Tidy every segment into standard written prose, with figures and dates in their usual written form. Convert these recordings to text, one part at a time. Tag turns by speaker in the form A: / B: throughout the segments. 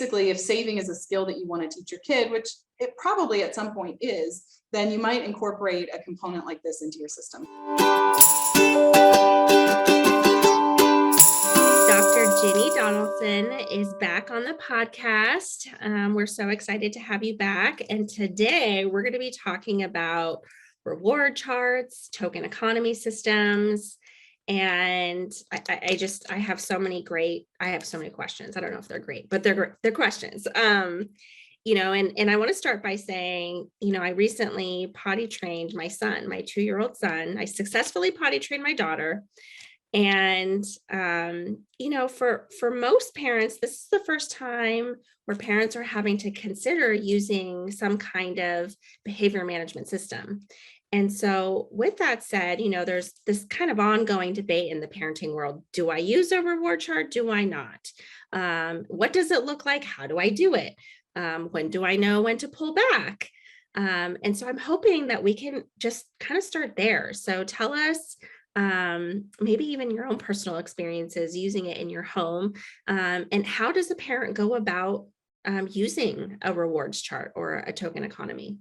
A: basically, if saving is a skill that you want to teach your kid, which it probably at some point is, then you might incorporate a component like this into your system.
B: Dr. Jeanne Donaldson is back on the podcast. We're so excited to have you back. And today we're going to be talking about reward charts, token economy systems. And I have so many questions. I don't know if they're great, but they're questions. And I want to start by saying, I recently potty trained my son, my 2-year-old son. I successfully potty trained my daughter. And, for most parents, this is the first time where parents are having to consider using some kind of behavior management system. And so with that said, there's this kind of ongoing debate in the parenting world. Do I use a reward chart? Do I not? What does it look like? How do I do it? When do I know when to pull back? And so I'm hoping that we can just kind of start there. So tell us, maybe even your own personal experiences using it in your home, and how does a parent go about using a rewards chart or a token economy?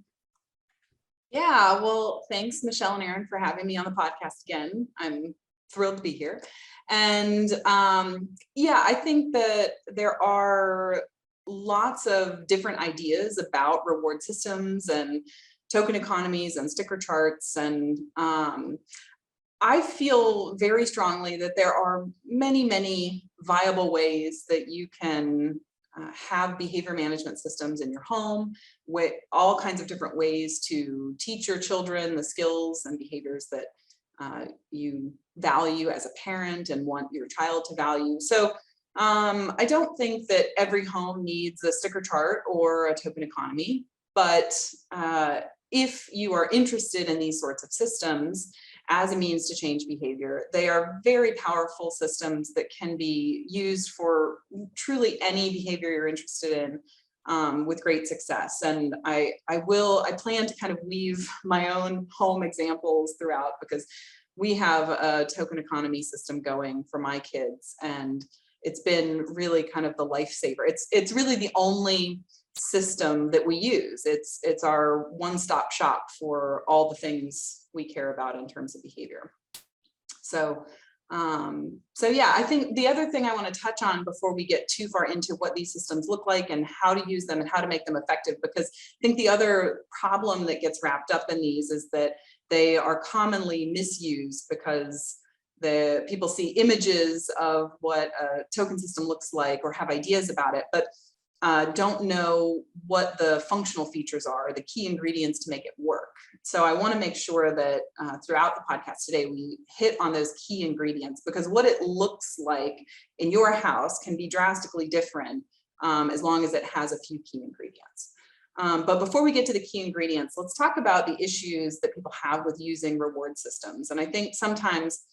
A: Yeah, well, thanks, Michelle and Aaron, for having me on the podcast again. I'm thrilled to be here. And I think that there are lots of different ideas about reward systems and token economies and sticker charts. And I feel very strongly that there are many, many viable ways that you can have behavior management systems in your home, with all kinds of different ways to teach your children the skills and behaviors that you value as a parent and want your child to value. So I don't think that every home needs a sticker chart or a token economy, but if you are interested in these sorts of systems as a means to change behavior, they are very powerful systems that can be used for truly any behavior you're interested in, with great success. And I plan to kind of weave my own home examples throughout, because we have a token economy system going for my kids, and it's been really kind of the lifesaver. It's really the only system that we use. It's our one-stop shop for all the things we care about in terms of behavior. So I think the other thing I want to touch on before we get too far into what these systems look like and how to use them and how to make them effective, because I think the other problem that gets wrapped up in these is that they are commonly misused, because the people see images of what a token system looks like or have ideas about it, but don't know what the functional features are, the key ingredients to make it work. So I want to make sure that throughout the podcast today, we hit on those key ingredients, because what it looks like in your house can be drastically different as long as it has a few key ingredients. But before we get to the key ingredients, let's talk about the issues that people have with using reward systems. And I think sometimes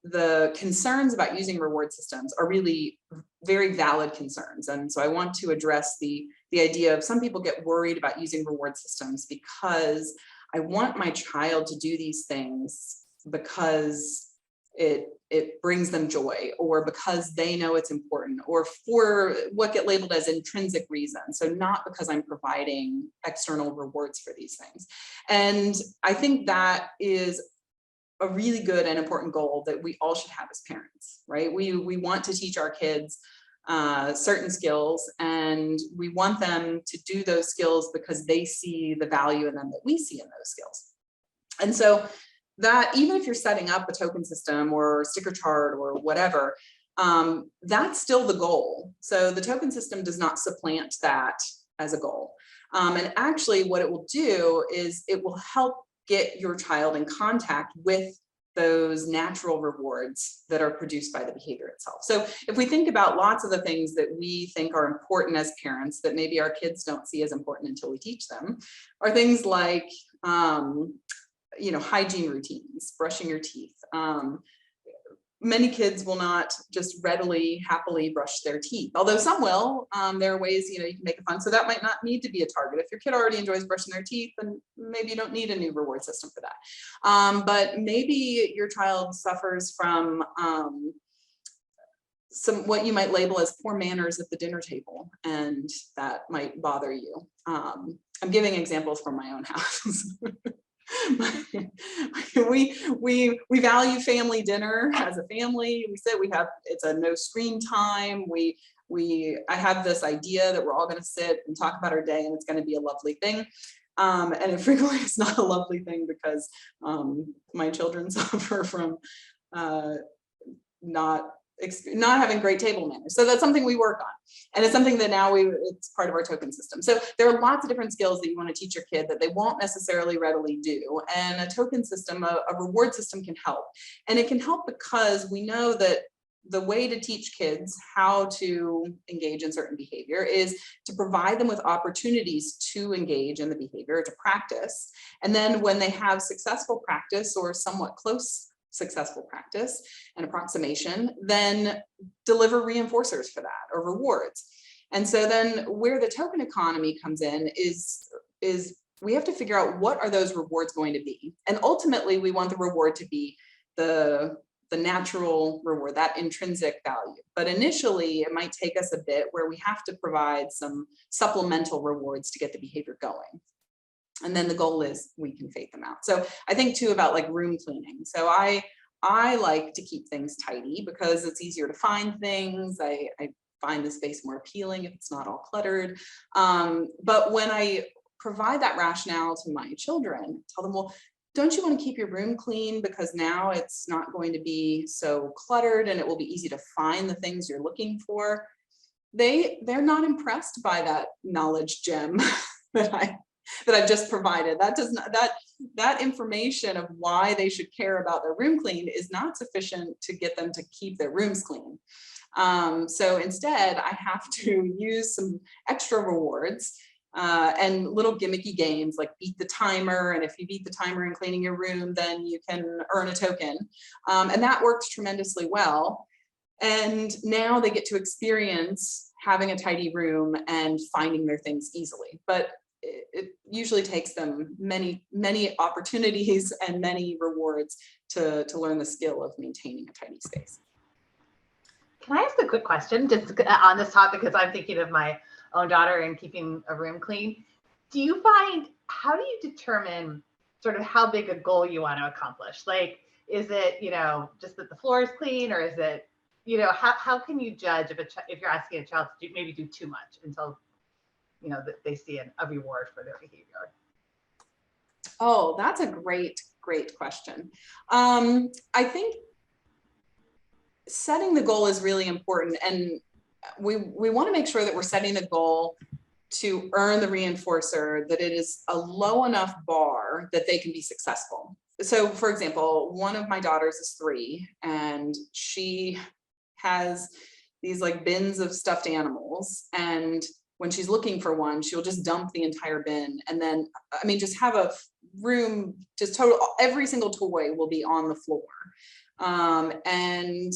A: the concerns about using reward systems are really very valid concerns. And so I want to address the idea of some people get worried about using reward systems because I want my child to do these things because it brings them joy, or because they know it's important, or for what get labeled as intrinsic reasons. So not because I'm providing external rewards for these things. And I think that is a really good and important goal that we all should have as parents, right? We want to teach our kids certain skills, and we want them to do those skills because they see the value in them that we see in those skills. And so that even if you're setting up a token system or sticker chart or whatever, that's still the goal. So the token system does not supplant that as a goal. And actually what it will do is it will help get your child in contact with those natural rewards that are produced by the behavior itself. So if we think about lots of the things that we think are important as parents that maybe our kids don't see as important until we teach them, are things like, hygiene routines, brushing your teeth. Many kids will not just readily, happily brush their teeth, although some will. There are ways, you can make it fun. So that might not need to be a target. If your kid already enjoys brushing their teeth, then maybe you don't need a new reward system for that. But maybe your child suffers from what you might label as poor manners at the dinner table, and that might bother you. I'm giving examples from my own house. we value family dinner as a family. It's a no screen time. I have this idea that we're all going to sit and talk about our day, and it's going to be a lovely thing. And it frequently is not a lovely thing because my children suffer from not having great table manners. So that's something we work on. And it's something that now it's part of our token system. So there are lots of different skills that you want to teach your kid that they won't necessarily readily do. And a token system, a reward system can help. And it can help because we know that the way to teach kids how to engage in certain behavior is to provide them with opportunities to engage in the behavior, to practice. And then when they have successful practice or somewhat close successful practice and approximation, then deliver reinforcers for that or rewards. And so then where the token economy comes in is we have to figure out what are those rewards going to be. And ultimately we want the reward to be the natural reward, that intrinsic value. But initially it might take us a bit where we have to provide some supplemental rewards to get the behavior going. And then the goal is we can fade them out. So I think too about like room cleaning. So I like to keep things tidy because it's easier to find things. I find the space more appealing if it's not all cluttered. But when I provide that rationale to my children, tell them, well, don't you want to keep your room clean because now it's not going to be so cluttered and it will be easy to find the things you're looking for. They're not impressed by that knowledge gem that I've just provided. That information of why they should care about their room clean is not sufficient to get them to keep their rooms clean. So instead, I have to use some extra rewards and little gimmicky games like beat the timer. And if you beat the timer in cleaning your room, then you can earn a token. And that works tremendously well. And now they get to experience having a tidy room and finding their things easily. But it usually takes them many opportunities and many rewards to learn the skill of maintaining a tidy space.
C: Can I ask a quick question just on this topic, because I'm thinking of my own daughter and keeping a room clean. How do you determine sort of how big a goal you want to accomplish? Like, is it, just that the floor is clean, or is it, how can you judge if you're asking a child to maybe do too much until that they see a reward for their behavior?
A: Oh, that's a great question. I think setting the goal is really important, and we want to make sure that we're setting the goal to earn the reinforcer, that it is a low enough bar that they can be successful. So for example, one of my daughters is 3 and she has these like bins of stuffed animals, and when she's looking for one, she'll just dump the entire bin. And then, just have a room, every single toy will be on the floor. And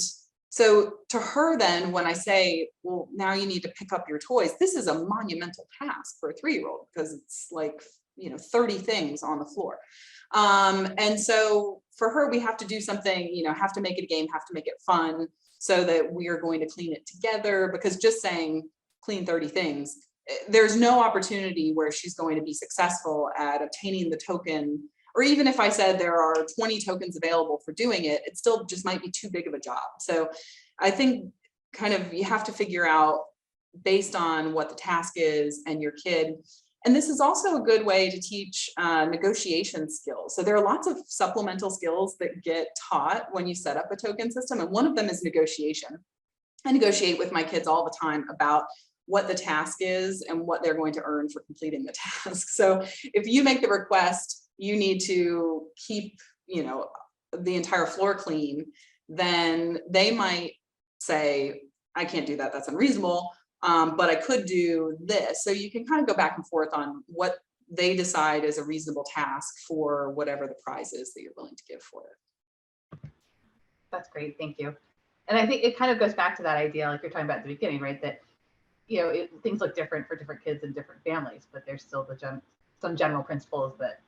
A: so to her then, when I say, well, now you need to pick up your toys, this is a monumental task for a 3-year-old because it's like, 30 things on the floor. And so for her, we have to do something, have to make it a game, have to make it fun so that we are going to clean it together, because just saying clean 30 things, there's no opportunity where she's going to be successful at obtaining the token. Or even if I said there are 20 tokens available for doing it, it still just might be too big of a job. So I think kind of you have to figure out based on what the task is and your kid. And this is also a good way to teach negotiation skills. So there are lots of supplemental skills that get taught when you set up a token system. And one of them is negotiation. I negotiate with my kids all the time about what the task is and what they're going to earn for completing the task. So if you make the request, you need to keep, the entire floor clean, then they might say, I can't do that, that's unreasonable, but I could do this. So you can kind of go back and forth on what they decide is a reasonable task for whatever the prize is that you're willing to give for it.
C: That's great, thank you. And I think it kind of goes back to that idea, like you're talking about at the beginning, right? That, things look different for different kids and different families, but there's still some general principles that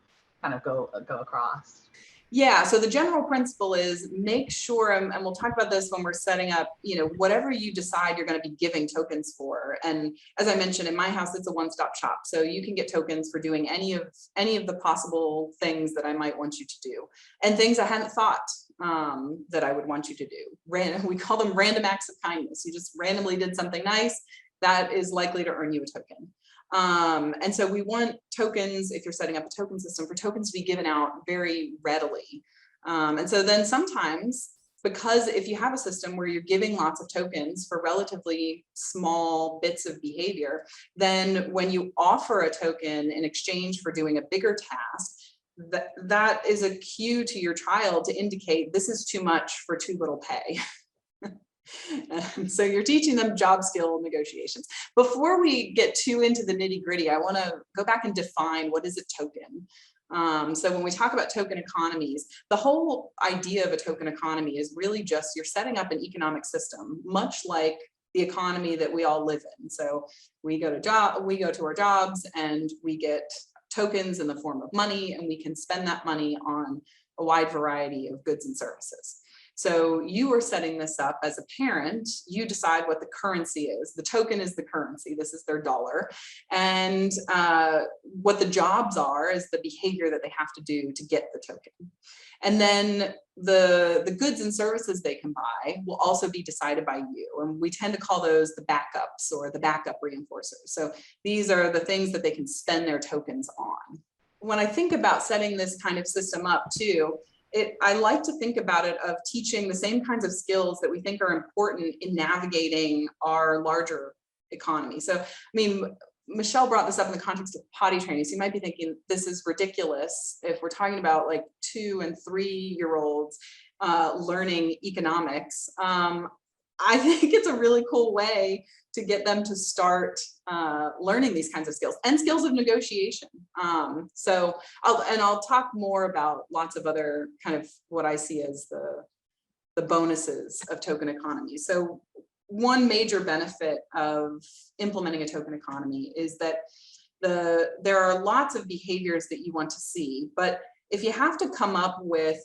C: kind of go across.
A: Yeah, so the general principle is make sure, and we'll talk about this when we're setting up, whatever you decide you're going to be giving tokens for. And as I mentioned, in my house, it's a one-stop shop. So you can get tokens for doing any of the possible things that I might want you to do, and things I hadn't thought that I would want you to do. We call them random acts of kindness. You just randomly did something nice that is likely to earn you a token. And so we want tokens, if you're setting up a token system, for tokens to be given out very readily. And so then sometimes, because if you have a system where you're giving lots of tokens for relatively small bits of behavior, then when you offer a token in exchange for doing a bigger task, that is a cue to your child to indicate this is too much for too little pay. So you're teaching them job skill negotiations. Before we get too into the nitty gritty, I want to go back and define what is a token. So when we talk about token economies, the whole idea of a token economy is really just you're setting up an economic system, much like the economy that we all live in. So we go to our jobs and we get tokens in the form of money, and we can spend that money on a wide variety of goods and services. So you are setting this up as a parent. You decide what the currency is. The token is the currency. This is their dollar. And what the jobs are is the behavior that they have to do to get the token. And then the goods and services they can buy will also be decided by you. And we tend to call those the backups or the backup reinforcers. So these are the things that they can spend their tokens on. When I think about setting this kind of system up too, I like to think about it of teaching the same kinds of skills that we think are important in navigating our larger economy. So, I mean, Michelle brought this up in the context of potty training. So you might be thinking, this is ridiculous if we're talking about like 2- and 3-year-olds learning economics. I think it's a really cool way to get them to start learning these kinds of skills and skills of negotiation. So I'll talk more about lots of other kind of what I see as the bonuses of token economy. So one major benefit of implementing a token economy is that there are lots of behaviors that you want to see, but if you have to come up with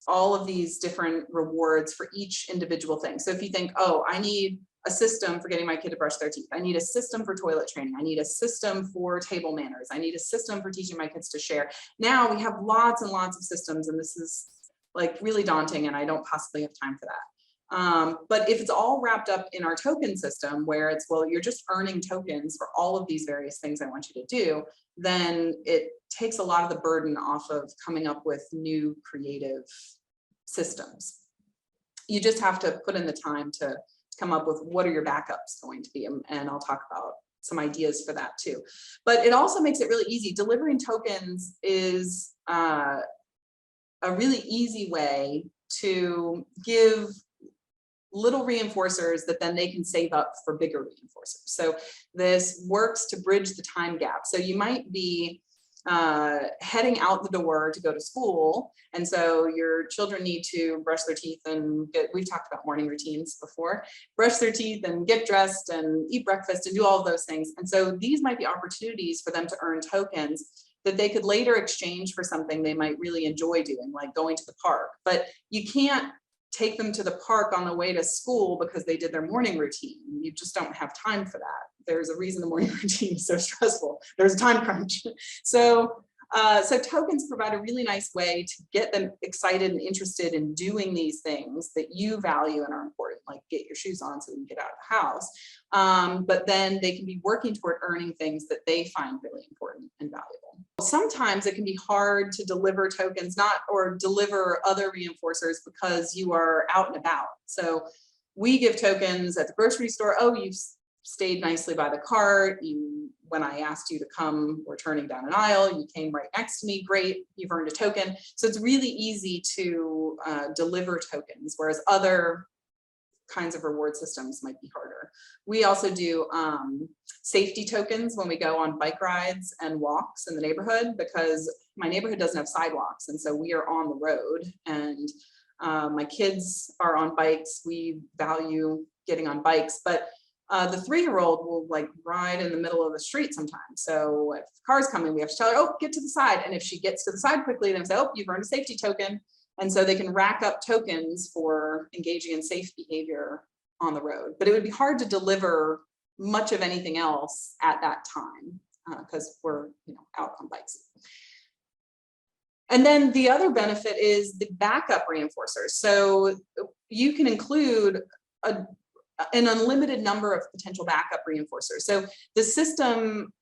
A: all of these different rewards for each individual thing. So if you think, oh, I need a system for getting my kid to brush their teeth. I need a system for toilet training. I need a system for table manners. I need a system for teaching my kids to share. Now we have lots and lots of systems, and this is like really daunting, and I don't possibly have time for that. But if it's all wrapped up in our token system where it's, well, you're just earning tokens for all of these various things I want you to do, then it takes a lot of the burden off of coming up with new creative systems. You just have to put in the time to come up with what are your backups going to be, and I'll talk about some ideas for that too. But it also makes it really easy. Delivering tokens is a really easy way to give little reinforcers that then they can save up for bigger reinforcers. So this works to bridge the time gap. So you might be heading out the door to go to school, and so your children need to brush their teeth and we've talked about morning routines before, brush their teeth and get dressed and eat breakfast and do all of those things. And so these might be opportunities for them to earn tokens that they could later exchange for something they might really enjoy doing, like going to the park. But you can't take them to the park on the way to school because they did their morning routine. You just don't have time for that. There's a reason the morning routine is so stressful. There's a time crunch. So tokens provide a really nice way to get them excited and interested in doing these things that you value and are important, like get your shoes on so you can get out of the house. But then they can be working toward earning things that they find really important and valuable. Sometimes it can be hard to deliver tokens, or deliver other reinforcers because you are out and about. So we give tokens at the grocery store. Oh, you've stayed nicely by the cart. When I asked you to come, we're turning down an aisle, you came right next to me, great, you've earned a token. So it's really easy to deliver tokens, whereas other kinds of reward systems might be harder. We also do safety tokens when we go on bike rides and walks in the neighborhood, because my neighborhood doesn't have sidewalks, and so we are on the road, and my kids are on bikes. We value getting on bikes, but The 3-year-old will like ride in the middle of the street sometimes. So if the car's coming, we have to tell her, oh, get to the side. And if she gets to the side quickly, then we say, oh, you've earned a safety token. And so they can rack up tokens for engaging in safe behavior on the road. But it would be hard to deliver much of anything else at that time because we're out on bikes. And then the other benefit is the backup reinforcers. So you can include an unlimited number of potential backup reinforcers. So the system,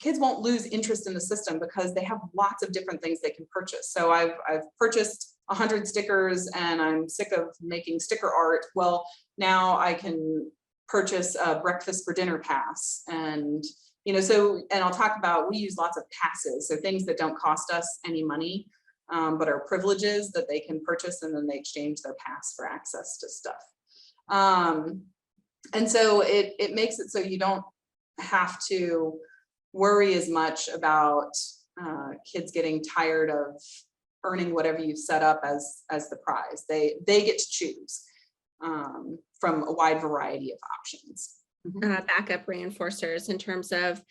A: kids won't lose interest in the system because they have lots of different things they can purchase. So I've purchased 100 stickers and I'm sick of making sticker art. Well, now I can purchase a breakfast for dinner pass. And and I'll talk about, we use lots of passes, so things that don't cost us any money, but are privileges that they can purchase, and then they exchange their pass for access to stuff. And so it makes it so you don't have to worry as much about kids getting tired of earning whatever you've set up as the prize. They get to choose from a wide variety of options.
B: Backup reinforcers in terms of,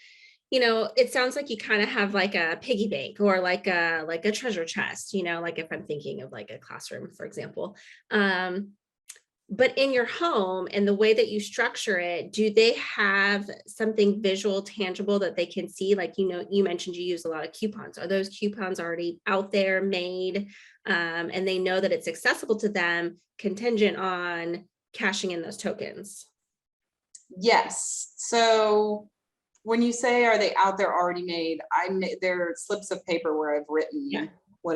B: it sounds like you kind of have like a piggy bank or like a treasure chest, like if I'm thinking of like a classroom, for example. But in your home and the way that you structure it, do they have something visual, tangible that they can see? Like, you mentioned you use a lot of coupons. Are those coupons already out there made and they know that it's accessible to them, contingent on cashing in those tokens?
A: Yes. So when you say, are they out there already made? There are slips of paper where I've written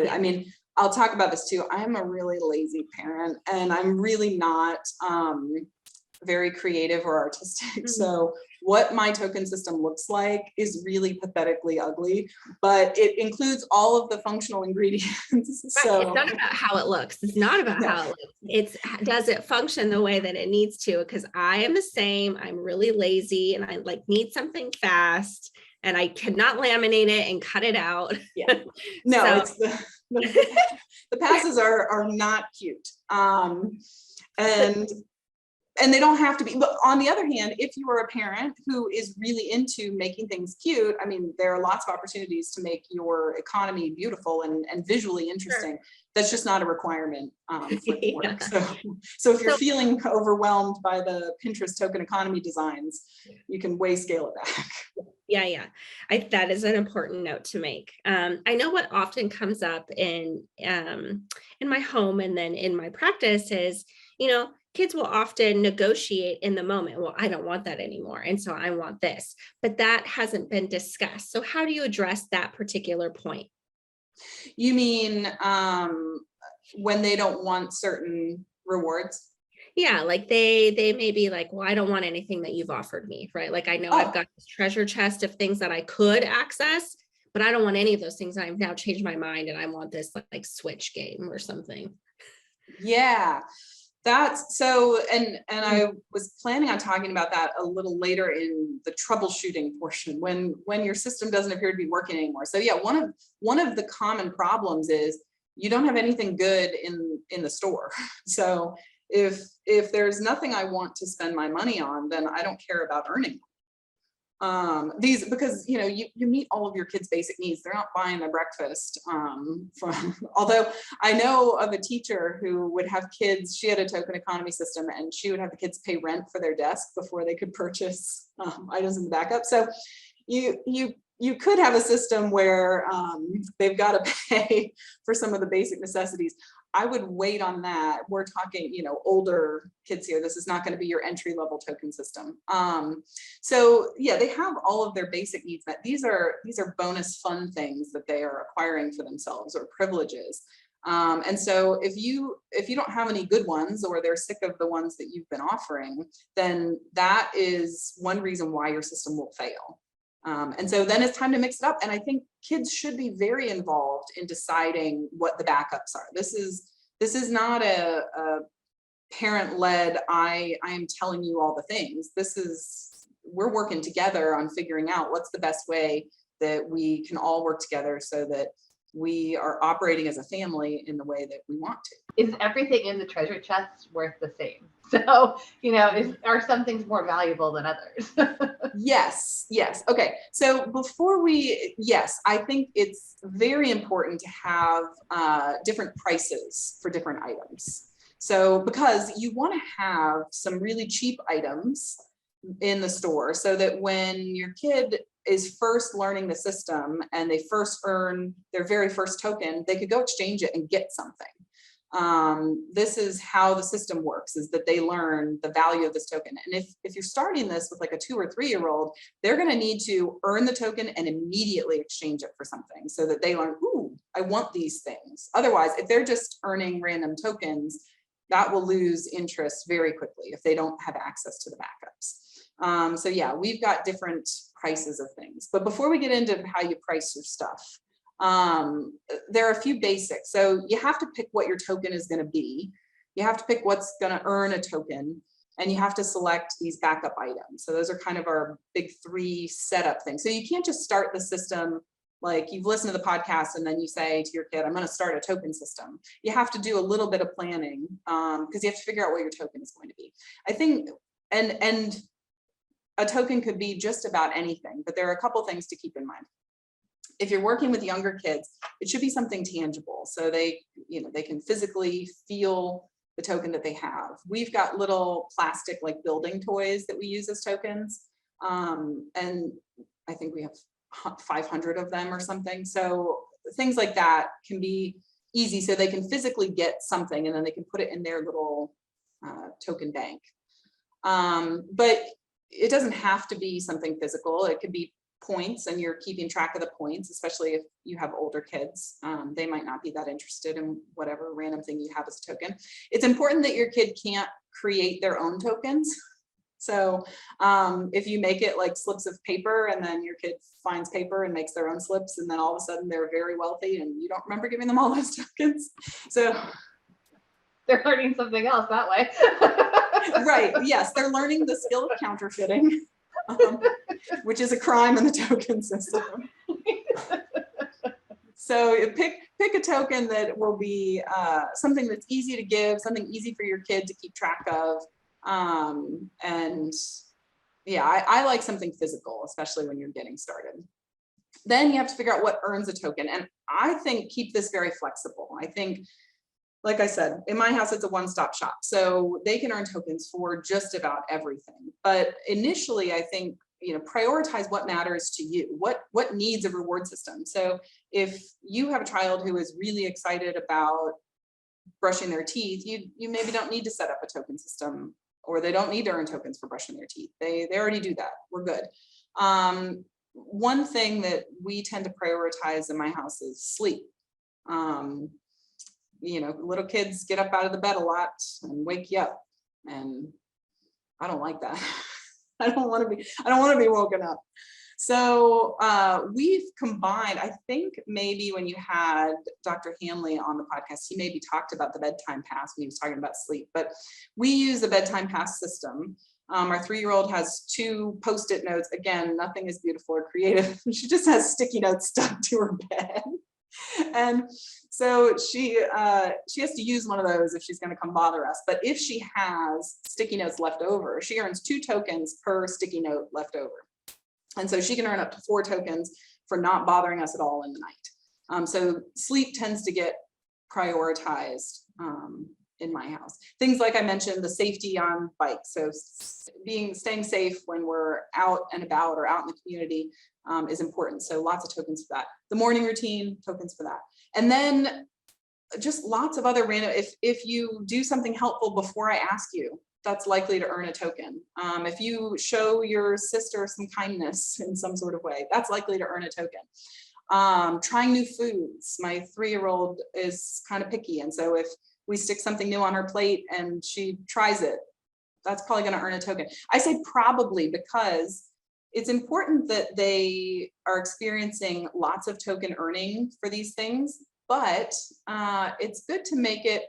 A: I mean, I'll talk about this too. I am a really lazy parent and I'm really not very creative or artistic. So what my token system looks like is really pathetically ugly, but it includes all of the functional ingredients. So
B: it's not about how it looks. It's not about how it looks. It's, does it function the way that it needs to? Because I am the same. I'm really lazy and I need something fast and I cannot laminate it and cut it out.
A: Yeah. No, it's the passes are not cute. And they don't have to be, but on the other hand, if you are a parent who is really into making things cute, I mean, there are lots of opportunities to make your economy beautiful and visually interesting. Sure. That's just not a requirement for the work. So if you're feeling overwhelmed by the Pinterest token economy designs, you can way scale it back.
B: Yeah. That is an important note to make. I know what often comes up in my home and then in my practice is, kids will often negotiate in the moment. Well, I don't want that anymore. And so I want this, but that hasn't been discussed. So how do you address that particular point?
A: You mean when they don't want certain rewards?
B: Yeah, like they may be like, well, I don't want anything that you've offered me, right? Like I know I've got this treasure chest of things that I could access, but I don't want any of those things. I've now changed my mind and I want this like Switch game or something.
A: Yeah. That's so, and I was planning on talking about that a little later in the troubleshooting portion when your system doesn't appear to be working anymore. So yeah, one of the common problems is you don't have anything good in the store. So if there's nothing I want to spend my money on, then I don't care about earning these, because you meet all of your kids' basic needs. They're not buying their breakfast although I know of a teacher who would have kids, she had a token economy system and she would have the kids pay rent for their desk before they could purchase items in the backup. So you could have a system where they've got to pay for some of the basic necessities. I would wait on that. We're talking, older kids here. This is not going to be your entry-level token system. So yeah, they have all of their basic needs met. These are bonus fun things that they are acquiring for themselves or privileges. And so if you don't have any good ones or they're sick of the ones that you've been offering, then that is one reason why your system will fail. And so then it's time to mix it up. And I think kids should be very involved in deciding what the backups are. This is not a parent-led, I am telling you all the things. We're working together on figuring out what's the best way that we can all work together so that we are operating as a family in the way that we want to.
C: Is everything in the treasure chest worth the same? So, are some things more valuable than others?
A: Yes, yes. Okay. So yes, I think it's very important to have different prices for different items. So because you want to have some really cheap items in the store so that when your kid is first learning the system and they first earn their very first token, they could go exchange it and get something. This is how the system works, is that they learn the value of this token. And if you're starting this with like a 2 or 3-year-old, they're going to need to earn the token and immediately exchange it for something so that they learn, ooh, I want these things. Otherwise, if they're just earning random tokens, that will lose interest very quickly if they don't have access to the backups. So yeah, we've got different prices of things. But before we get into how you price your stuff, there are a few basics. So you have to pick what your token is going to be. You have to pick what's going to earn a token, and you have to select these backup items. So those are kind of our big 3 setup things. So you can't just start the system like you've listened to the podcast and then you say to your kid, I'm going to start a token system. You have to do a little bit of planning because you have to figure out what your token is going to be. I think, and a token could be just about anything, but there are a couple things to keep in mind. If you're working with younger kids, it should be something tangible. So they can physically feel the token that they have. We've got little plastic like building toys that we use as tokens. And I think we have 500 of them or something. So things like that can be easy so they can physically get something and then they can put it in their little token bank. But it doesn't have to be something physical. It could be points and you're keeping track of the points, especially if you have older kids. They might not be that interested in whatever random thing you have as a token. It's important that your kid can't create their own tokens. So if you make it like slips of paper and then your kid finds paper and makes their own slips and then all of a sudden they're very wealthy and you don't remember giving them all those tokens. So
C: they're learning something else that way.
A: Right. Yes, they're learning the skill of counterfeiting, which is a crime in the token system. So pick a token that will be something that's easy to give, something easy for your kid to keep track of. And yeah, I like something physical, especially when you're getting started. Then you have to figure out what earns a token. And I think keep this very flexible. I think, like I said, in my house, it's a one-stop shop. So they can earn tokens for just about everything. But initially, I think, prioritize what matters to you, what needs a reward system. So if you have a child who is really excited about brushing their teeth, you maybe don't need to set up a token system, or they don't need to earn tokens for brushing their teeth. They already do that. We're good. One thing that we tend to prioritize in my house is sleep. Little kids get up out of the bed a lot and wake you up, and I don't like that. I don't want to be woken up. So we've combined, I think maybe when you had Dr. Hanley on the podcast, he maybe talked about the bedtime pass when he was talking about sleep, but we use the bedtime pass system. Our 3-year-old has 2 Post-it notes. Again, nothing is beautiful or creative. She just has sticky notes stuck to her bed. And so she has to use one of those if she's going to come bother us. But if she has sticky notes left over, she earns 2 tokens per sticky note left over. And so she can earn up to 4 tokens for not bothering us at all in the night. So sleep tends to get prioritized in my house. Things like I mentioned, the safety on bikes. So staying safe when we're out and about or out in the community is important. So lots of tokens for that. The morning routine, tokens for that. And then just lots of other random, if you do something helpful before I ask you, that's likely to earn a token. If you show your sister some kindness in some sort of way, that's likely to earn a token. Trying new foods. My 3-year-old is kind of picky. And so if we stick something new on her plate and she tries it, that's probably going to earn a token. I say probably because it's important that they are experiencing lots of token earning for these things, but it's good to make it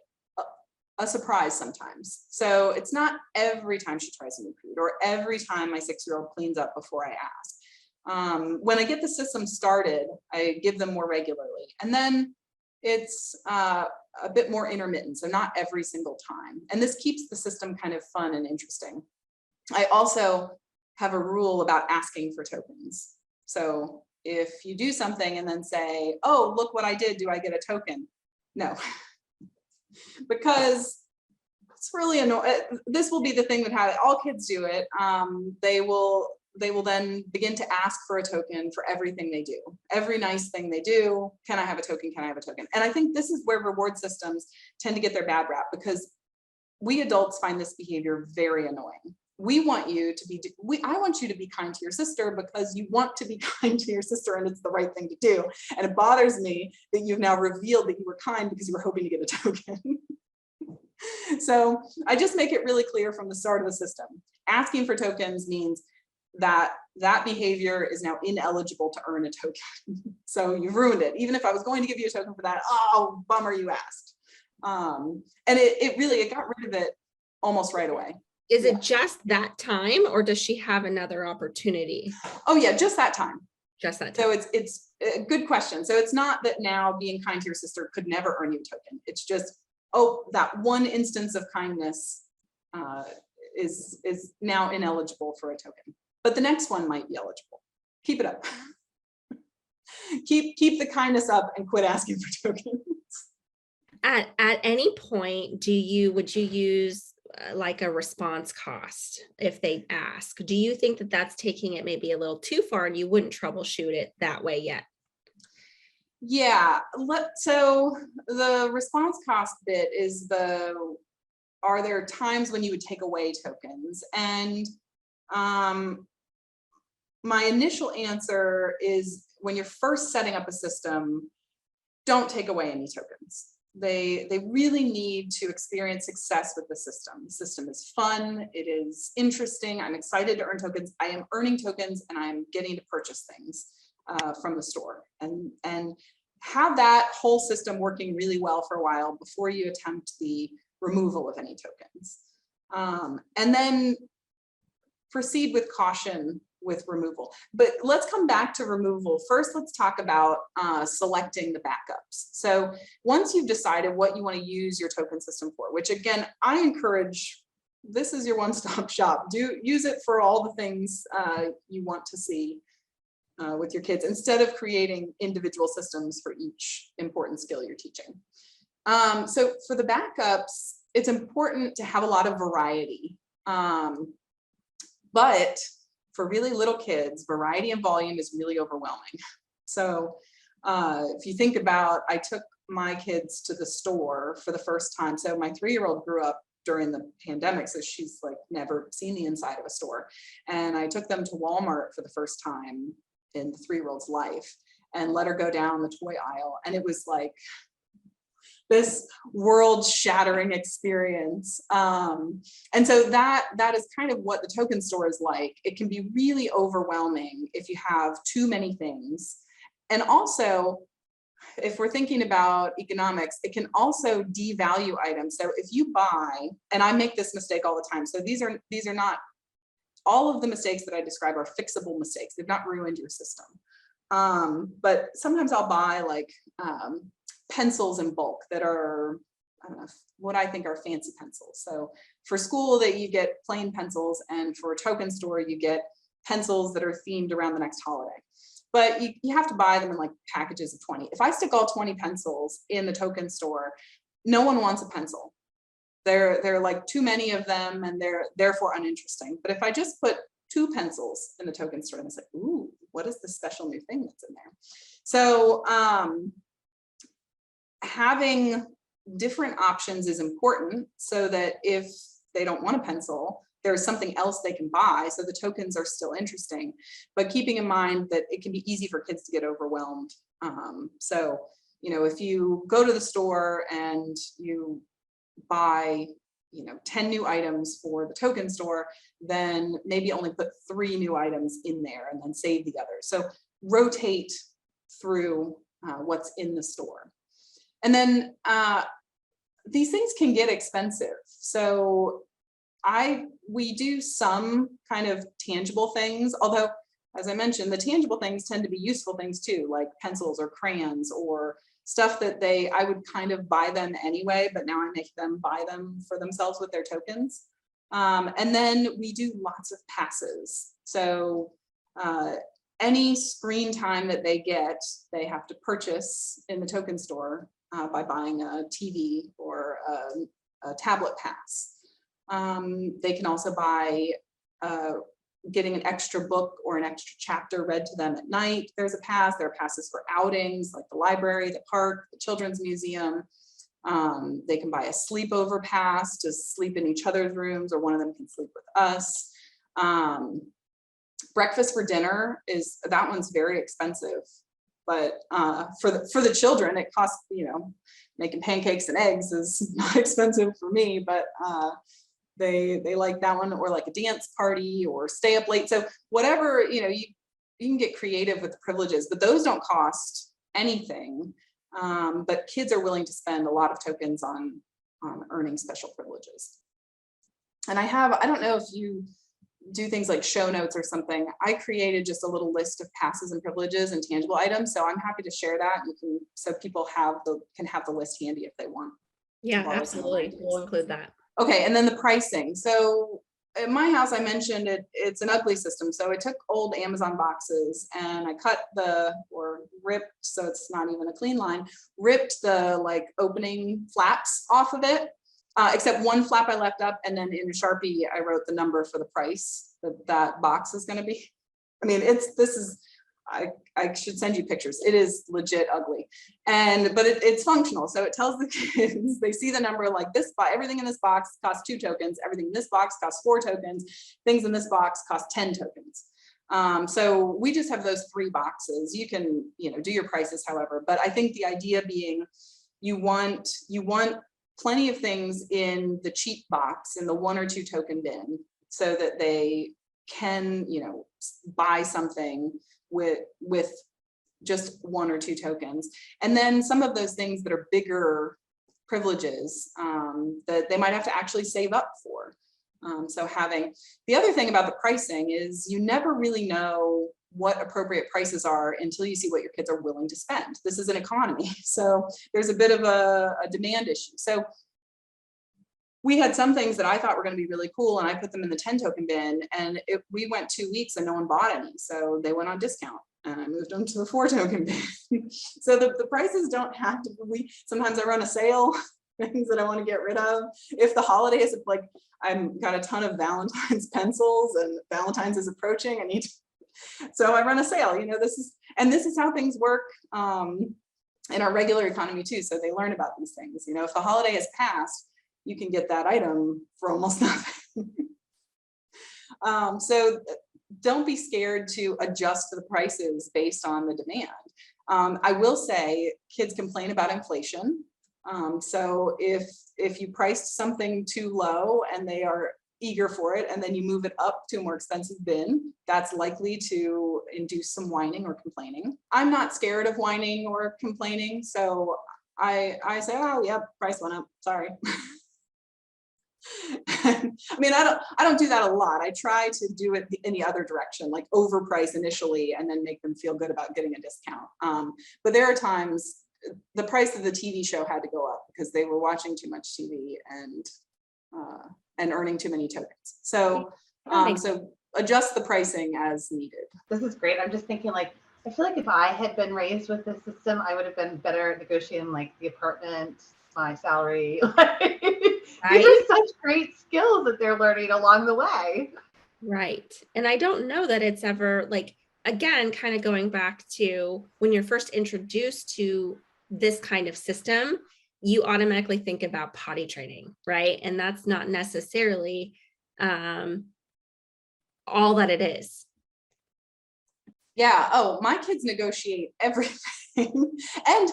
A: a surprise sometimes. So it's not every time she tries a new food or every time my 6-year-old cleans up before I ask. When I get the system started, I give them more regularly. And then it's a bit more intermittent, so not every single time. And this keeps the system kind of fun and interesting. I also have a rule about asking for tokens. So if you do something and then say, oh, look what I did, do I get a token? No, because it's really annoying. This will be the thing that all kids do it. They will then begin to ask for a token for everything they do. Every nice thing they do, can I have a token? Can I have a token? And I think this is where reward systems tend to get their bad rap, because we adults find this behavior very annoying. We want you to be, I want you to be kind to your sister because you want to be kind to your sister and it's the right thing to do. And it bothers me that you've now revealed that you were kind because you were hoping to get a token. So I just make it really clear from the start of the system. Asking for tokens means that behavior is now ineligible to earn a token. So you've ruined it. Even if I was going to give you a token for that, oh, bummer, you asked. And it got rid of it almost right away.
B: Is it just that time, or does she have another opportunity?
A: Oh yeah, just that time.
B: Just that time.
A: So it's a good question. So it's not that now being kind to your sister could never earn you a token. It's just, oh, that one instance of kindness is now ineligible for a token. But the next one might be eligible. Keep it up. keep the kindness up and quit asking for tokens.
B: At any point, would you use like a response cost if they ask? Do you think that that's taking it maybe a little too far and you wouldn't troubleshoot it that way yet?
A: Yeah, so the response cost bit is are there times when you would take away tokens? And my initial answer is, when you're first setting up a system, don't take away any tokens. They really need to experience success with the system. The system is fun, it is interesting, I'm excited to earn tokens, I am earning tokens, and I'm getting to purchase things from the store. And have that whole system working really well for a while before you attempt the removal of any tokens. And then proceed with caution with removal. But let's come back to removal. First, let's talk about selecting the backups. So once you've decided what you want to use your token system for, which again, I encourage, this is your one-stop shop. Use it for all the things you want to see with your kids, instead of creating individual systems for each important skill you're teaching. So for the backups, it's important to have a lot of variety. But for really little kids, variety and volume is really overwhelming. So if you think about, I took my kids to the store for the first time. So my 3-year-old grew up during the pandemic, so she's like never seen the inside of a store. And I took them to Walmart for the first time in the 3-year-old's life and let her go down the toy aisle. And it was like this world-shattering experience. And so that is kind of what the token store is like. It can be really overwhelming if you have too many things. And also, if we're thinking about economics, it can also devalue items. So if you buy, and I make this mistake all the time, so these are not, all of the mistakes that I describe are fixable mistakes. They've not ruined your system. But sometimes I'll buy like pencils in bulk that are, I don't know, what I think are fancy pencils. So for school, that you get plain pencils, and for a token store, you get pencils that are themed around the next holiday. But you have to buy them in like packages of 20. If I stick all 20 pencils in the token store, no one wants a pencil. There are like too many of them, and they're therefore uninteresting. But if I just put 2 pencils in the token store, and it's like, ooh, what is this special new thing that's in there? So having different options is important, so that if they don't want a pencil, there's something else they can buy, so the tokens are still interesting, but keeping in mind that it can be easy for kids to get overwhelmed. So, you know, if you go to the store and you buy, 10 new items for the token store, then maybe only put 3 new items in there and then save the others. So rotate through what's in the store. And then these things can get expensive. So we do some kind of tangible things, although, as I mentioned, the tangible things tend to be useful things too, like pencils or crayons or stuff that I would kind of buy them anyway, but now I make them buy them for themselves with their tokens. And then we do lots of passes. So any screen time that they get, they have to purchase in the token store by buying a TV or a tablet pass. They can also buy getting an extra book or an extra chapter read to them at night. There's a pass. There are passes for outings like the library, the park, the children's museum. They can buy a sleepover pass to sleep in each other's rooms, or one of them can sleep with us. Breakfast for dinner that one's very expensive, but for the children, it costs, making pancakes and eggs is not expensive for me, but they like that one, or like a dance party or stay up late. So whatever, you can get creative with the privileges, but those don't cost anything. But kids are willing to spend a lot of tokens on earning special privileges. And I don't know if you do things like show notes or something. I created just a little list of passes and privileges and tangible items. So I'm happy to share that. So people can have the list handy if they want.
B: Yeah, absolutely. We'll include that.
A: Okay, and then the pricing. So at my house, I mentioned it's an ugly system. So I took old Amazon boxes and I ripped, so it's not even a clean line, ripped the opening flaps off of it, except one flap I left up, and then in Sharpie, I wrote the number for the price that box is gonna be. I mean, I should send you pictures. It is legit ugly, but it's functional. So it tells the kids, they see the number like everything in this box costs 2 tokens. Everything in this box costs 4 tokens. Things in this box cost 10 tokens. So we just have those 3 boxes. You can, do your prices however, but I think the idea being you want plenty of things in the cheap box, in the 1 or 2 token bin, so that they can, buy something with just 1 or 2 tokens. And then some of those things that are bigger privileges that they might have to actually save up for. So the other thing about the pricing is you never really know what appropriate prices are until you see what your kids are willing to spend. This is an economy, so there's a bit of a demand issue. So we had some things that I thought were going to be really cool, and I put them in the 10 token bin, and we went 2 weeks and no one bought any. So they went on discount and I moved them to the 4 token bin. So the prices don't have to, sometimes I run a sale, things that I want to get rid of. If the holidays, I've got a ton of Valentine's pencils and Valentine's is approaching, so I run a sale, this is how things work in our regular economy too. So they learn about these things. If the holiday has passed, you can get that item for almost nothing. So don't be scared to adjust the prices based on the demand. I will say kids complain about inflation. So if you priced something too low and they are eager for it, and then you move it up to a more expensive bin, that's likely to induce some whining or complaining. I'm not scared of whining or complaining. So I say, oh, yep, price went up, sorry. I mean, I don't do that a lot. I try to do it in the other direction, like overprice initially and then make them feel good about getting a discount. But there are times the price of the TV show had to go up because they were watching too much TV and earning too many tokens. So so adjust the pricing as needed.
C: This is great. I'm just thinking I feel like if I had been raised with this system, I would have been better at negotiating the apartment, my salary. These are such great skills that they're learning along the way.
B: Right. And I don't know that it's ever again, kind of going back to when you're first introduced to this kind of system, you automatically think about potty training, right? And that's not necessarily all that it is.
A: Yeah. Oh, my kids negotiate everything. And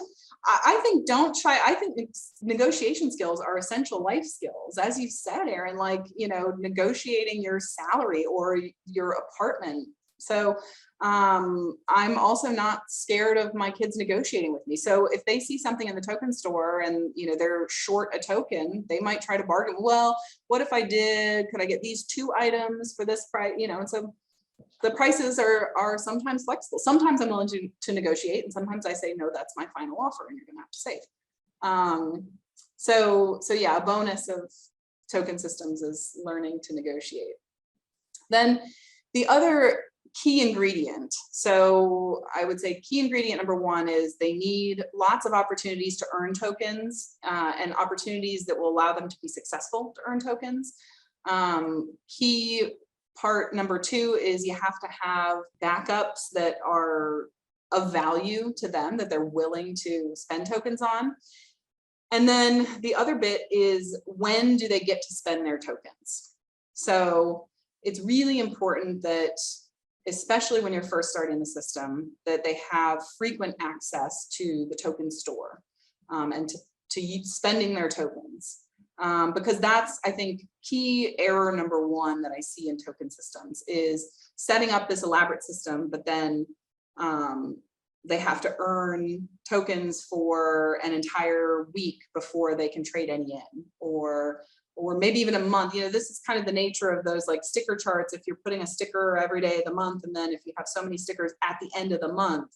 A: I think I think negotiation skills are essential life skills. As you said, Erin, negotiating your salary or your apartment. So I'm also not scared of my kids negotiating with me. So if they see something in the token store and they're short a token, they might try to bargain. Well, what if I could I get these 2 items for this price? And so the prices are sometimes flexible. Sometimes I'm willing to negotiate, and sometimes I say, no, that's my final offer and you're gonna have to save. So yeah, a bonus of token systems is learning to negotiate. Then the other key ingredient, so I would say key ingredient number one is they need lots of opportunities to earn tokens and opportunities that will allow them to be successful to earn tokens. Key part number two is you have to have backups that are of value to them, that they're willing to spend tokens on. And then the other bit is, when do they get to spend their tokens? So it's really important that, especially when you're first starting the system, that they have frequent access to the token store and to spending their tokens. Because that's, I think, key error number one that I see in token systems is setting up this elaborate system, but then they have to earn tokens for an entire week before they can trade any in, or maybe even a month. You know, this is kind of the nature of those like sticker charts. If you're putting a sticker every day of the month, and then if you have so many stickers at the end of the month,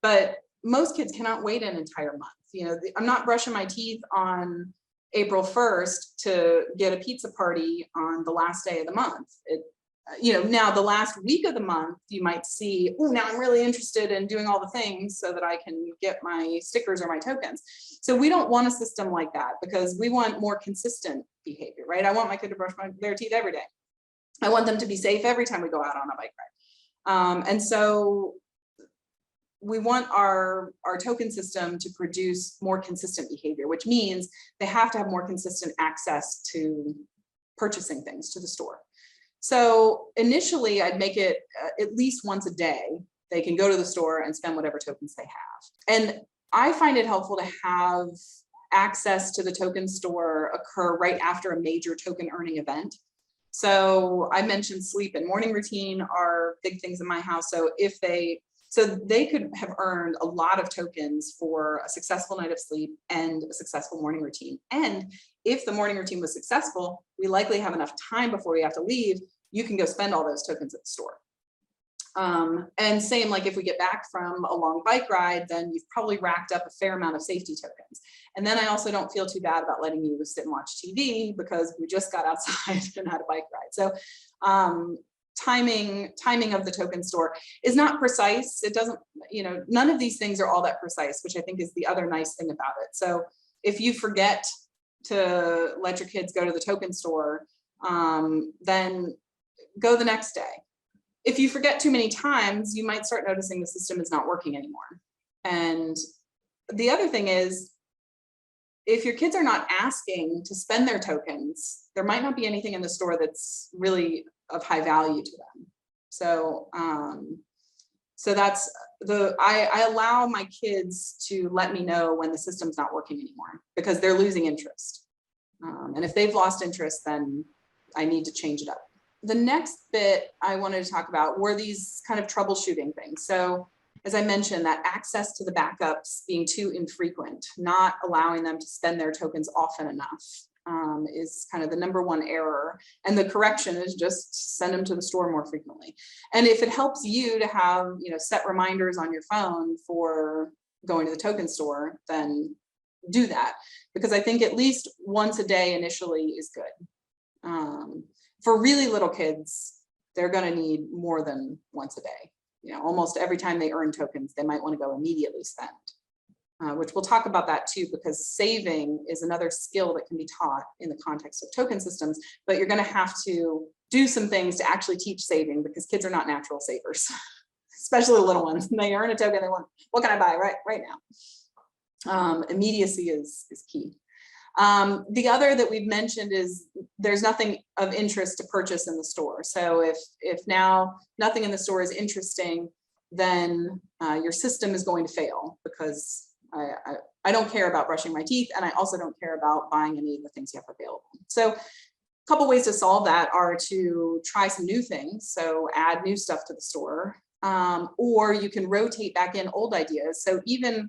A: but most kids cannot wait an entire month. You know, I'm not brushing my teeth on April 1st to get a pizza party on the last day of the month. You know, now the last week of the month, you might see, oh, now I'm really interested in doing all the things so that I can get my stickers or my tokens. So we don't want a system like that, because we want more consistent behavior, right? I want my kid to brush their teeth every day. I want them to be safe every time we go out on a bike ride. And so we want our token system to produce more consistent behavior, which means they have to have more consistent access to purchasing things to the store. So initially I'd make it at least once a day. They can go to the store and spend whatever tokens they have. And I find it helpful to have access to the token store occur right after a major token earning event. So I mentioned sleep and morning routine are big things in my house. So they could have earned a lot of tokens for a successful night of sleep and a successful morning routine. And if the morning routine was successful, we likely have enough time before we have to leave. You can go spend all those tokens at the store. And same, like if we get back from a long bike ride, then you've probably racked up a fair amount of safety tokens. And then I also don't feel too bad about letting you sit and watch TV because we just got outside and had a bike ride. So timing of the token store is not precise. It doesn't, you know, none of these things are all that precise, which I think is the other nice thing about it. So if you forget to let your kids go to the token store, then go the next day. If you forget too many times, you might start noticing the system is not working anymore. And the other thing is, if your kids are not asking to spend their tokens, there might not be anything in the store that's really of high value to them. So that's I allow my kids to let me know when the system's not working anymore, because they're losing interest. And if they've lost interest, then I need to change it up. The next bit I wanted to talk about were these kind of troubleshooting things. So as I mentioned, that access to the backups being too infrequent, not allowing them to spend their tokens often enough is kind of the number one error. And the correction is just send them to the store more frequently. And if it helps you to have, you know, set reminders on your phone for going to the token store, then do that, because I think at least once a day initially is good. For really little kids, they're going to need more than once a day. You know, almost every time they earn tokens, they might want to go immediately spend, which we'll talk about that too, because saving is another skill that can be taught in the context of token systems, but you're going to have to do some things to actually teach saving, because kids are not natural savers, especially the little ones. They earn a token, they want, what can I buy right now? Immediacy is key. The other that we've mentioned is there's nothing of interest to purchase in the store. So if now nothing in the store is interesting, then your system is going to fail, because I don't care about brushing my teeth, and I also don't care about buying any of the things you have available. So a couple ways to solve that are to try some new things. So add new stuff to the store, or you can rotate back in old ideas. So even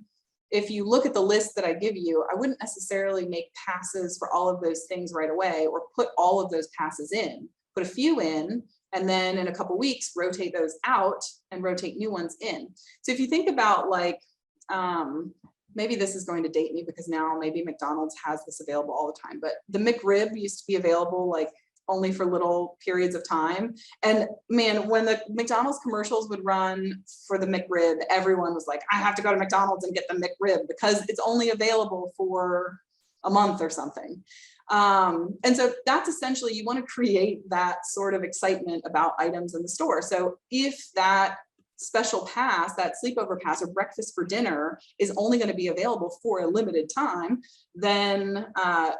A: if you look at the list that I give you, I wouldn't necessarily make passes for all of those things right away, or put all of those passes in. Put a few in, And then in a couple weeks, rotate those out and rotate new ones in. So if you think about like, maybe this is going to date me because now maybe McDonald's has this available all the time, but the McRib used to be available like only for little periods of time. And man, when the McDonald's commercials would run for the McRib, everyone was like, I have to go to McDonald's and get the McRib because it's only available for a month or something. And so that's essentially, you want to create that sort of excitement about items in the store. So if that special pass, that sleepover pass or breakfast for dinner is only going to be available for a limited time, then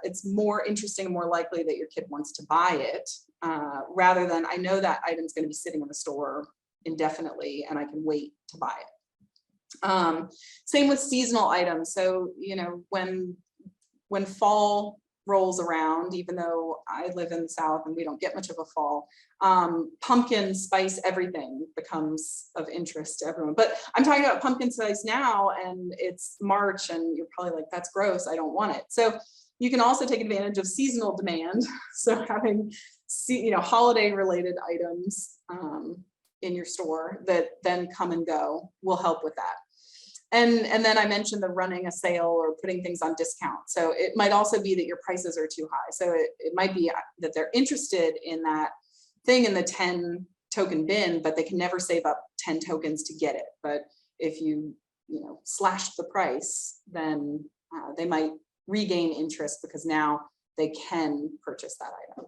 A: it's more interesting and more likely that your kid wants to buy it rather than I know that item's going to be sitting in the store indefinitely and I can wait to buy it. Same with seasonal items. So, you know, when fall rolls around, even though I live in the South and we don't get much of a fall, pumpkin spice everything becomes of interest to everyone. But I'm talking about pumpkin spice now and it's March and you're probably like, that's gross, I don't want it. So you can also take advantage of seasonal demand. So having, you know, holiday related items in your store that then come and go will help with that. And then I mentioned the running a sale or putting things on discount. So it might also be that your prices are too high. So it might be that they're interested in that thing in the 10 token bin, but they can never save up 10 tokens to get it. But if you slash the price, then they might regain interest because now they can purchase that item.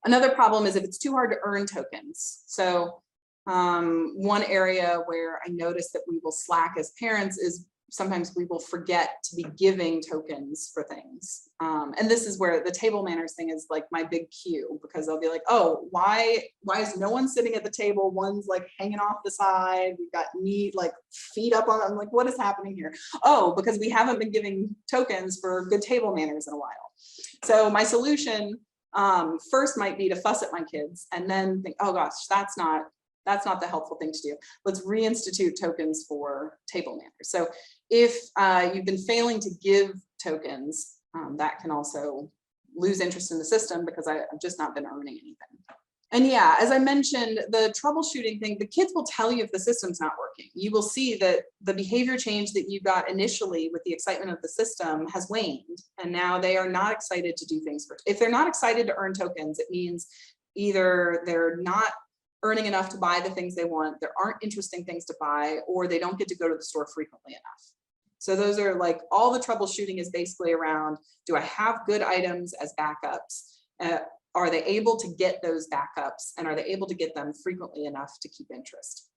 A: Another problem is if it's too hard to earn tokens. So one area where I notice that we will slack as parents is sometimes we will forget to be giving tokens for things. And this is where the table manners thing is like my big cue, because they'll be like, oh, why is no one sitting at the table? One's like hanging off the side. We've got like feet up on, I'm like, what is happening here? Oh, because we haven't been giving tokens for good table manners in a while. So my solution first might be to fuss at my kids and then think, oh gosh, that's not the helpful thing to do. Let's reinstitute tokens for table manners. So if you've been failing to give tokens, that can also lose interest in the system because I've just not been earning anything. And yeah, as I mentioned, the troubleshooting thing, the kids will tell you if the system's not working. You will see that the behavior change that you got initially with the excitement of the system has waned. And now they are not excited to do things. If they're not excited to earn tokens, it means either they're not earning enough to buy the things they want, there aren't interesting things to buy, or they don't get to go to the store frequently enough. So those are like, all the troubleshooting is basically around, do I have good items as backups? Are they able to get those backups, and are they able to get them frequently enough to keep interest?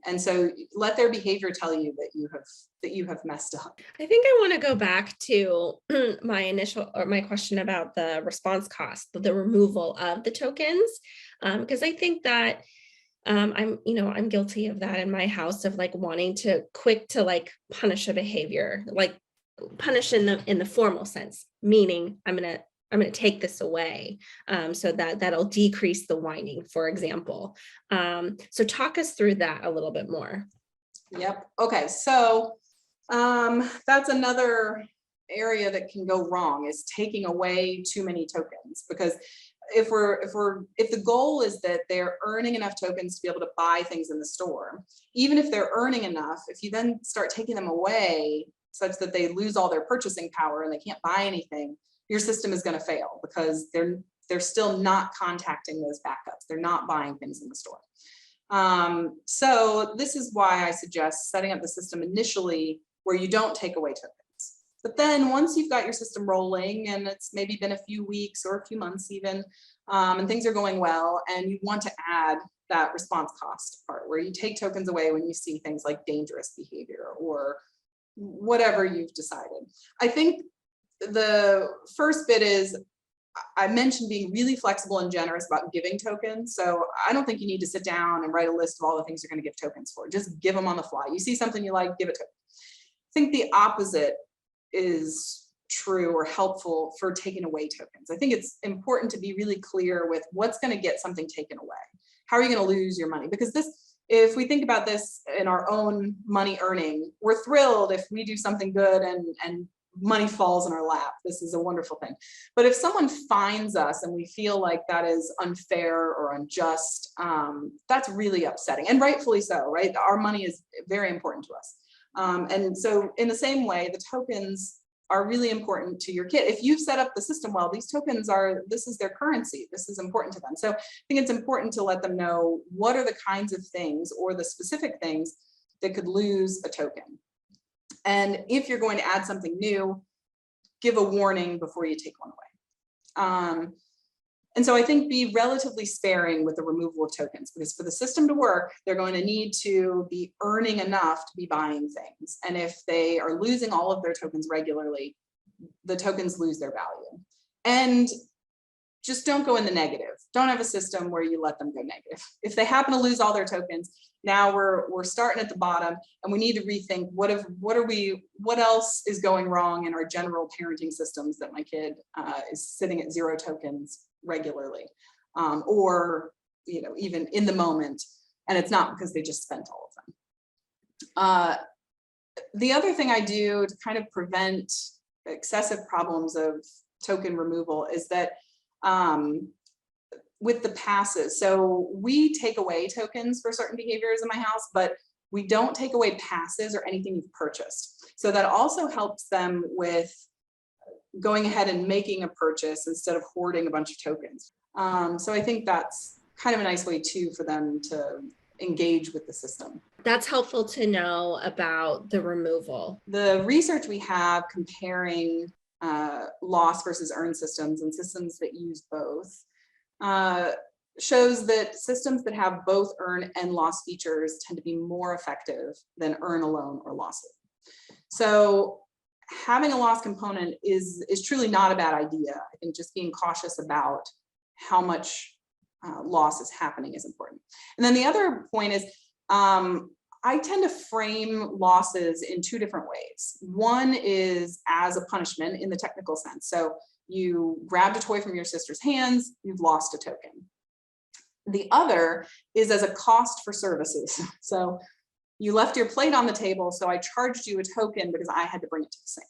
A: And so let their behavior tell you that you have messed up.
B: I think I want to go back to my question about the response cost, the removal of the tokens, because I think that I'm guilty of that in my house, of like wanting to quick to like punish a behavior, like punish in the formal sense, meaning I'm gonna take this away, so that'll decrease the whining, for example. So talk us through that a little bit more.
A: Yep. Okay. So that's another area that can go wrong, is taking away too many tokens, because if the goal is that they're earning enough tokens to be able to buy things in the store, even if they're earning enough, if you then start taking them away such that they lose all their purchasing power and they can't buy anything, your system is going to fail because they're still not contacting those backups. They're not buying things in the store. So this is why I suggest setting up the system initially where you don't take away tokens. But then once you've got your system rolling and it's maybe been a few weeks or a few months even, and things are going well, and you want to add that response cost part where you take tokens away when you see things like dangerous behavior or whatever you've decided. I think the first bit is, I mentioned being really flexible and generous about giving tokens. So I don't think you need to sit down and write a list of all the things you're going to give tokens for. Just give them on the fly. You see something you like, give it to them. I think the opposite is true or helpful for taking away tokens. I think it's important to be really clear with what's going to get something taken away. How are you going to lose your money? Because if we think about this in our own money earning, we're thrilled if we do something good and money falls in our lap. This is a wonderful thing. But if someone finds us and we feel like that is unfair or unjust, that's really upsetting, and rightfully so, right? Our money is very important to us. And so in the same way, the tokens are really important to your kid. If you've set up the system well, these tokens this is their currency. This is important to them. So I think it's important to let them know what are the kinds of things or the specific things that could lose a token. And if you're going to add something new, give a warning before you take one away. And so I think be relatively sparing with the removal of tokens, because for the system to work, they're going to need to be earning enough to be buying things. And if they are losing all of their tokens regularly, the tokens lose their value. And just don't go in the negative. Don't have a system where you let them go negative. If they happen to lose all their tokens, now we're starting at the bottom, and we need to rethink what else is going wrong in our general parenting systems that my kid is sitting at 0 tokens regularly, or even in the moment, and it's not because they just spent all of them. The other thing I do to kind of prevent excessive problems of token removal is that with the passes. So we take away tokens for certain behaviors in my house, but we don't take away passes or anything you've purchased. So that also helps them with going ahead and making a purchase instead of hoarding a bunch of tokens. So I think that's kind of a nice way too for them to engage with the system.
B: That's helpful to know about the removal.
A: The research we have comparing loss versus earn systems and systems that use both shows that systems that have both earn and loss features tend to be more effective than earn alone or loss. So having a loss component is truly not a bad idea. I think just being cautious about how much loss is happening is important. And then the other point is I tend to frame losses in 2 different ways. One is as a punishment in the technical sense. So you grabbed a toy from your sister's hands, you've lost a token. The other is as a cost for services. So you left your plate on the table, so I charged you a token because I had to bring it to the sink.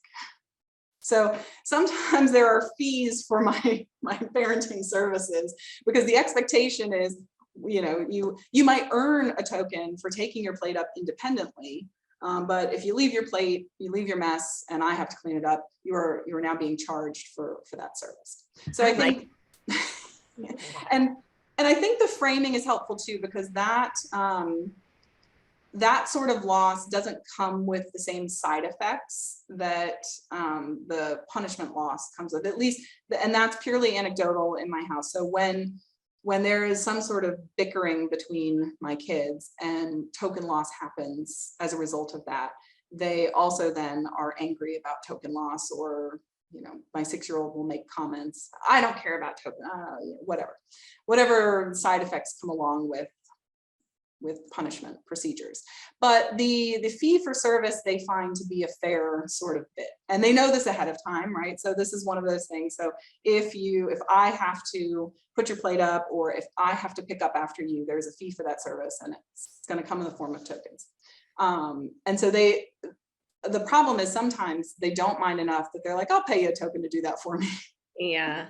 A: So sometimes there are fees for my parenting services, because the expectation is, you might earn a token for taking your plate up independently, but if you leave your plate, you leave your mess, and I have to clean it up, you are now being charged for that service. So I think, and I think the framing is helpful too, because that sort of loss doesn't come with the same side effects that the punishment loss comes with, at least, and that's purely anecdotal in my house. So when there is some sort of bickering between my kids and token loss happens as a result of that, they also then are angry about token loss, or my 6-year-old will make comments, I don't care about token, whatever side effects come along with punishment procedures. But the fee for service they find to be a fair sort of bit, and they know this ahead of time, right? So this is one of those things. So if I have to put your plate up, or if I have to pick up after you, there's a fee for that service, and it's going to come in the form of tokens. And so the problem is sometimes they don't mind enough that they're like, I'll pay you a token to do that for me.
B: Yeah.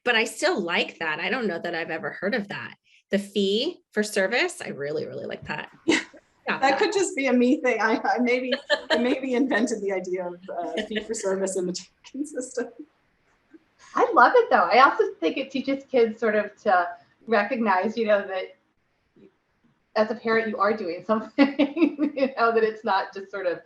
B: But I still like that. I don't know that I've ever heard of that. The fee for service, I really, really like that.
A: Yeah, that could just be a me thing. I maybe invented the idea of fee for service in the token system.
C: I love it though. I also think it teaches kids sort of to recognize, that as a parent you are doing something, that it's not just sort of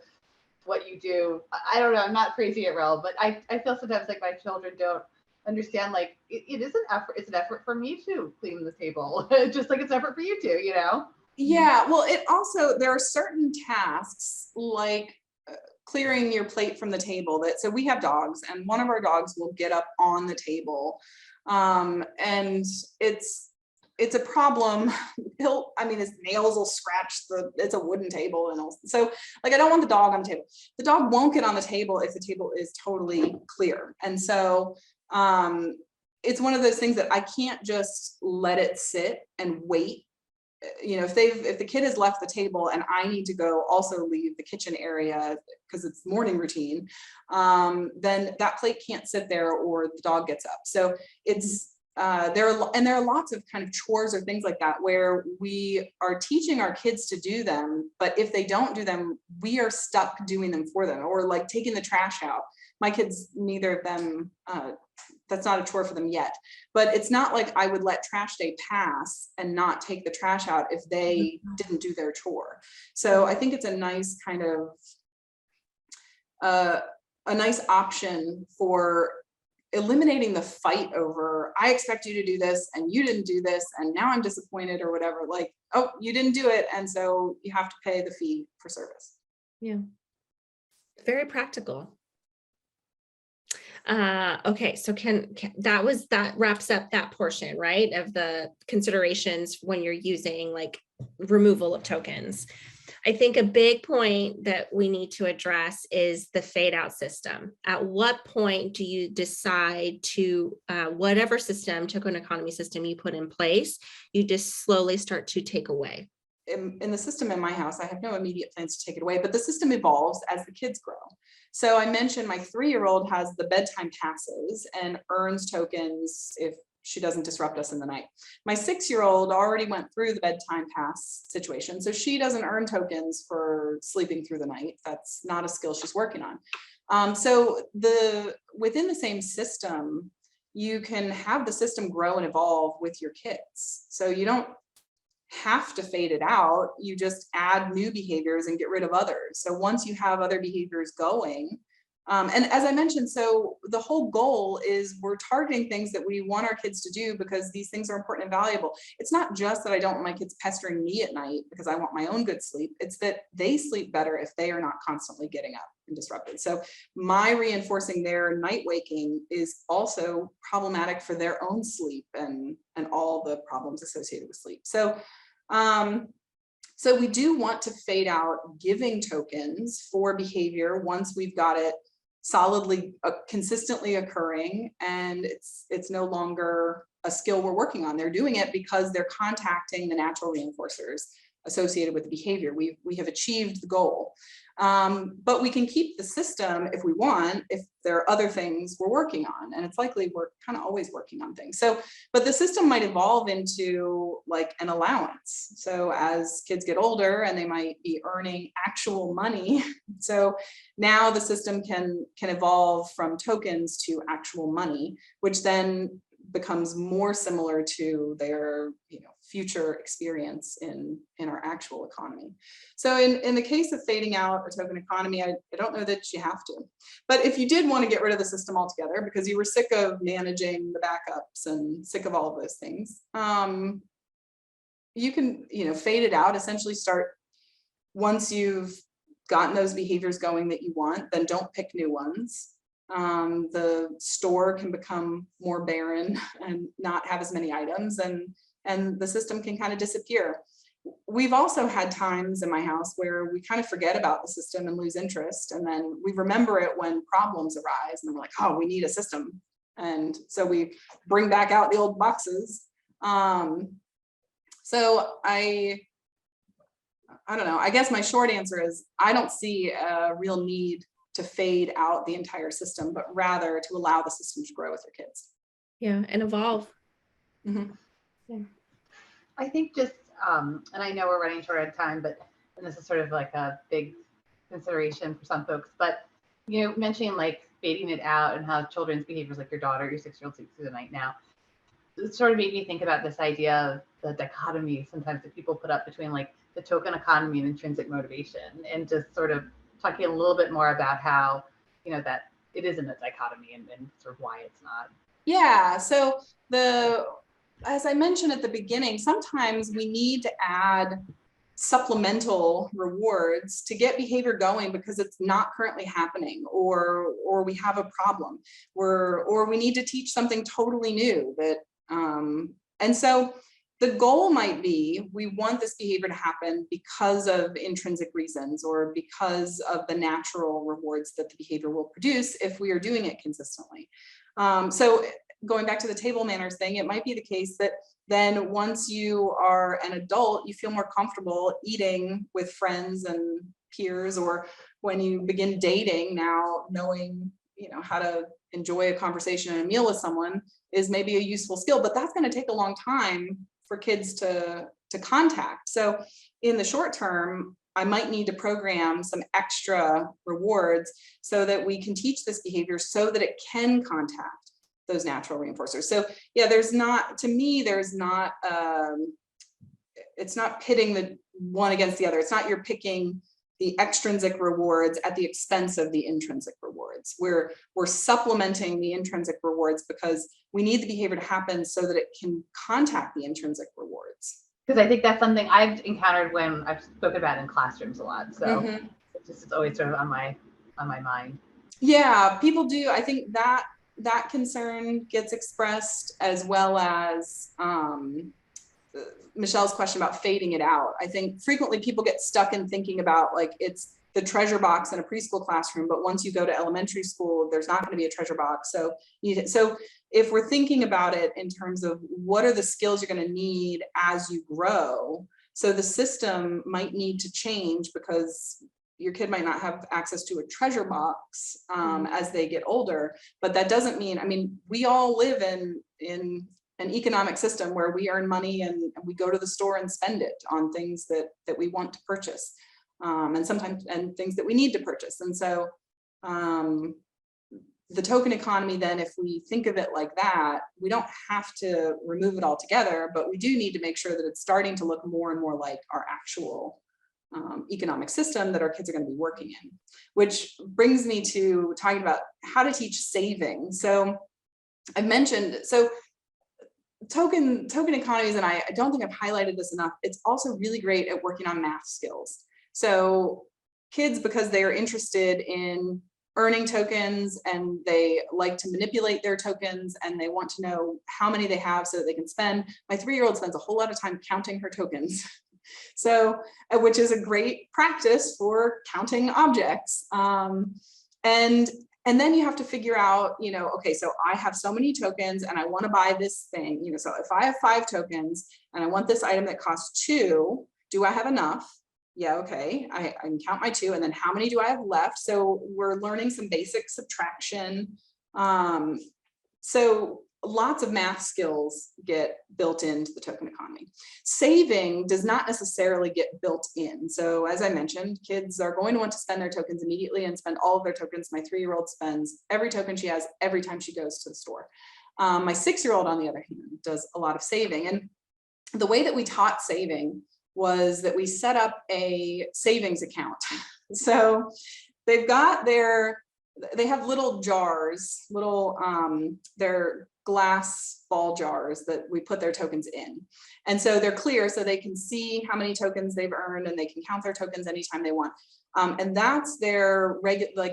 C: what you do. I don't know, I'm not crazy at Rel, but I feel sometimes like my children don't understand, like it is an effort. It's an effort for me to clean the table, just like it's an effort for you to,
A: Yeah, well, there are certain tasks like clearing your plate from the table so we have dogs, and one of our dogs will get up on the table, and it's a problem. His nails will scratch it's a wooden table, and so I don't want the dog on the table. The dog won't get on the table if the table is totally clear, and so it's one of those things that I can't just let it sit and wait if the kid has left the table and I need to go also leave the kitchen area because it's morning routine, then that plate can't sit there or the dog gets up. So it's, there are lots of kind of chores or things like that where we are teaching our kids to do them, but if they don't do them, we are stuck doing them for them, or like taking the trash out. My kids, neither of them, that's not a chore for them yet, but it's not like I would let trash day pass and not take the trash out if they didn't do their chore. So I think it's a nice kind of, a nice option for eliminating the fight over, I expect you to do this and you didn't do this and now I'm disappointed or whatever, like, oh, you didn't do it and so you have to pay the fee for service.
B: Yeah, very practical. Okay, so that wraps up that portion, right, of the considerations when you're using like removal of tokens. I think a big point that we need to address is the fade out system. At what point do you decide to, whatever system, token economy system you put in place, you just slowly start to take away?
A: In the system in my house, I have no immediate plans to take it away, but the system evolves as the kids grow. So I mentioned my 3-year-old has the bedtime passes and earns tokens if she doesn't disrupt us in the night. My 6-year-old already went through the bedtime pass situation, so she doesn't earn tokens for sleeping through the night. That's not a skill she's working on. So within the same system, you can have the system grow and evolve with your kids. So you don't have to fade it out, you just add new behaviors and get rid of others. So once you have other behaviors going, and as I mentioned, so the whole goal is we're targeting things that we want our kids to do because these things are important and valuable. It's not just that I don't want my kids pestering me at night because I want my own good sleep. It's that they sleep better if they are not constantly getting up and disrupted. So my reinforcing their night waking is also problematic for their own sleep and all the problems associated with sleep. So so we do want to fade out giving tokens for behavior once we've got it solidly, consistently occurring, and it's no longer a skill we're working on. They're doing it because they're contacting the natural reinforcers associated with the behavior. We have achieved the goal. But we can keep the system if we want, if there are other things we're working on, and it's likely we're kind of always working on things. So, but the system might evolve into like an allowance. So as kids get older and they might be earning actual money, so now the system can evolve from tokens to actual money, which then becomes more similar to their future experience in our actual economy. So in the case of fading out a token economy, I don't know that you have to, but if you did want to get rid of the system altogether because you were sick of managing the backups and sick of all of those things, you can fade it out, essentially start once you've gotten those behaviors going that you want, then don't pick new ones. The store can become more barren and not have as many items, and the system can kind of disappear. We've also had times in my house where we kind of forget about the system and lose interest, and then we remember it when problems arise and we're like, oh, we need a system. And so we bring back out the old boxes. So I don't know, I guess my short answer is I don't see a real need to fade out the entire system, but rather to allow the system to grow with your kids.
B: Yeah, and evolve.
A: Mm-hmm.
B: Yeah.
C: I think just, and I know we're running short on time, and this is sort of like a big consideration for some folks, but mentioning like fading it out and how children's behaviors, like your daughter, your 6-year-old sleeps through the night now, it sort of made me think about this idea of the dichotomy sometimes that people put up between like the token economy and intrinsic motivation, and just sort of talking a little bit more about how, that it isn't a dichotomy and sort of why it's not.
A: Yeah, so as I mentioned at the beginning, sometimes we need to add supplemental rewards to get behavior going because it's not currently happening, or we have a problem, or we need to teach something totally new that, and so the goal might be, we want this behavior to happen because of intrinsic reasons or because of the natural rewards that the behavior will produce if we are doing it consistently. So going back to the table manners thing, it might be the case that then once you are an adult, you feel more comfortable eating with friends and peers, or when you begin dating now, knowing, how to enjoy a conversation and a meal with someone is maybe a useful skill, but that's going to take a long time for kids to contact. So in the short term, I might need to program some extra rewards so that we can teach this behavior so that it can contact those natural reinforcers. So yeah, there's not it's not pitting the one against the other. It's not you're picking the extrinsic rewards at the expense of the intrinsic rewards. We're supplementing the intrinsic rewards because we need the behavior to happen so that it can contact the intrinsic rewards.
C: Because I think that's something I've encountered when I've spoken about in classrooms a lot. So it's always sort of on my mind.
A: Yeah, people do. I think that concern gets expressed, as well as Michelle's question about fading it out. I think frequently people get stuck in thinking about like it's the treasure box in a preschool classroom, but once you go to elementary school, there's not going to be a treasure box. So if we're thinking about it in terms of what are the skills you're going to need as you grow, so the system might need to change because your kid might not have access to a treasure box as they get older, but that doesn't mean, we all live in an economic system where we earn money and we go to the store and spend it on things that we want to purchase, and sometimes things that we need to purchase. And so the token economy, then, if we think of it like that, we don't have to remove it altogether, but we do need to make sure that it's starting to look more and more like our actual economic system that our kids are going to be working in, which brings me to talking about how to teach saving. So I mentioned, token economies, and I don't think I've highlighted this enough, it's also really great at working on math skills. So kids, because they are interested in earning tokens and they like to manipulate their tokens and they want to know how many they have so that they can spend. My 3-year-old spends a whole lot of time counting her tokens. So, which is a great practice for counting objects. And then you have to figure out, okay, so I have so many tokens and I want to buy this thing, so if I have 5 tokens and I want this item that costs 2, do I have enough? Yeah, okay, I can count my 2, and then how many do I have left? So we're learning some basic subtraction. So lots of math skills get built into the token economy. Saving does not necessarily get built in. So as I mentioned, kids are going to want to spend their tokens immediately and spend all of their tokens. My 3-year-old spends every token she has every time she goes to the store. My 6-year-old, on the other hand, does a lot of saving. And the way that we taught saving was that we set up a savings account. So they have little jars, they're glass ball jars that we put their tokens in. And so they're clear, so they can see how many tokens they've earned and they can count their tokens anytime they want. And that's their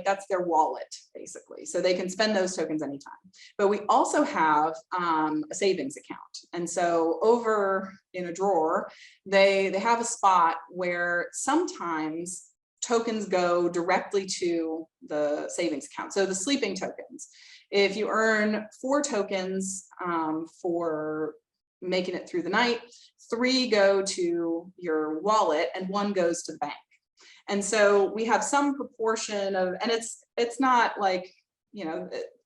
A: that's their wallet, basically. So they can spend those tokens anytime. But we also have a savings account. And so over in a drawer, they have a spot where sometimes tokens go directly to the savings account. So the sleeping tokens, if you earn 4 tokens for making it through the night, 3 go to your wallet and 1 goes to the bank. And so we have some proportion of, and it's not like,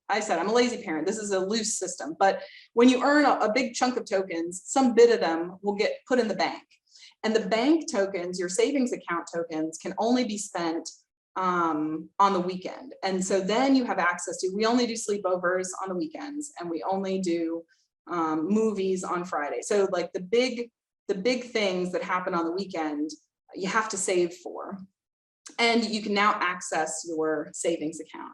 A: I said, I'm a lazy parent. This is a loose system, but when you earn a big chunk of tokens, some bit of them will get put in the bank. And the bank tokens, your savings account tokens, can only be spent on the weekend. And so then you have access to, we only do sleepovers on the weekends, and we only do movies on Friday. So like the big things that happen on the weekend, you have to save for. And you can now access your savings account.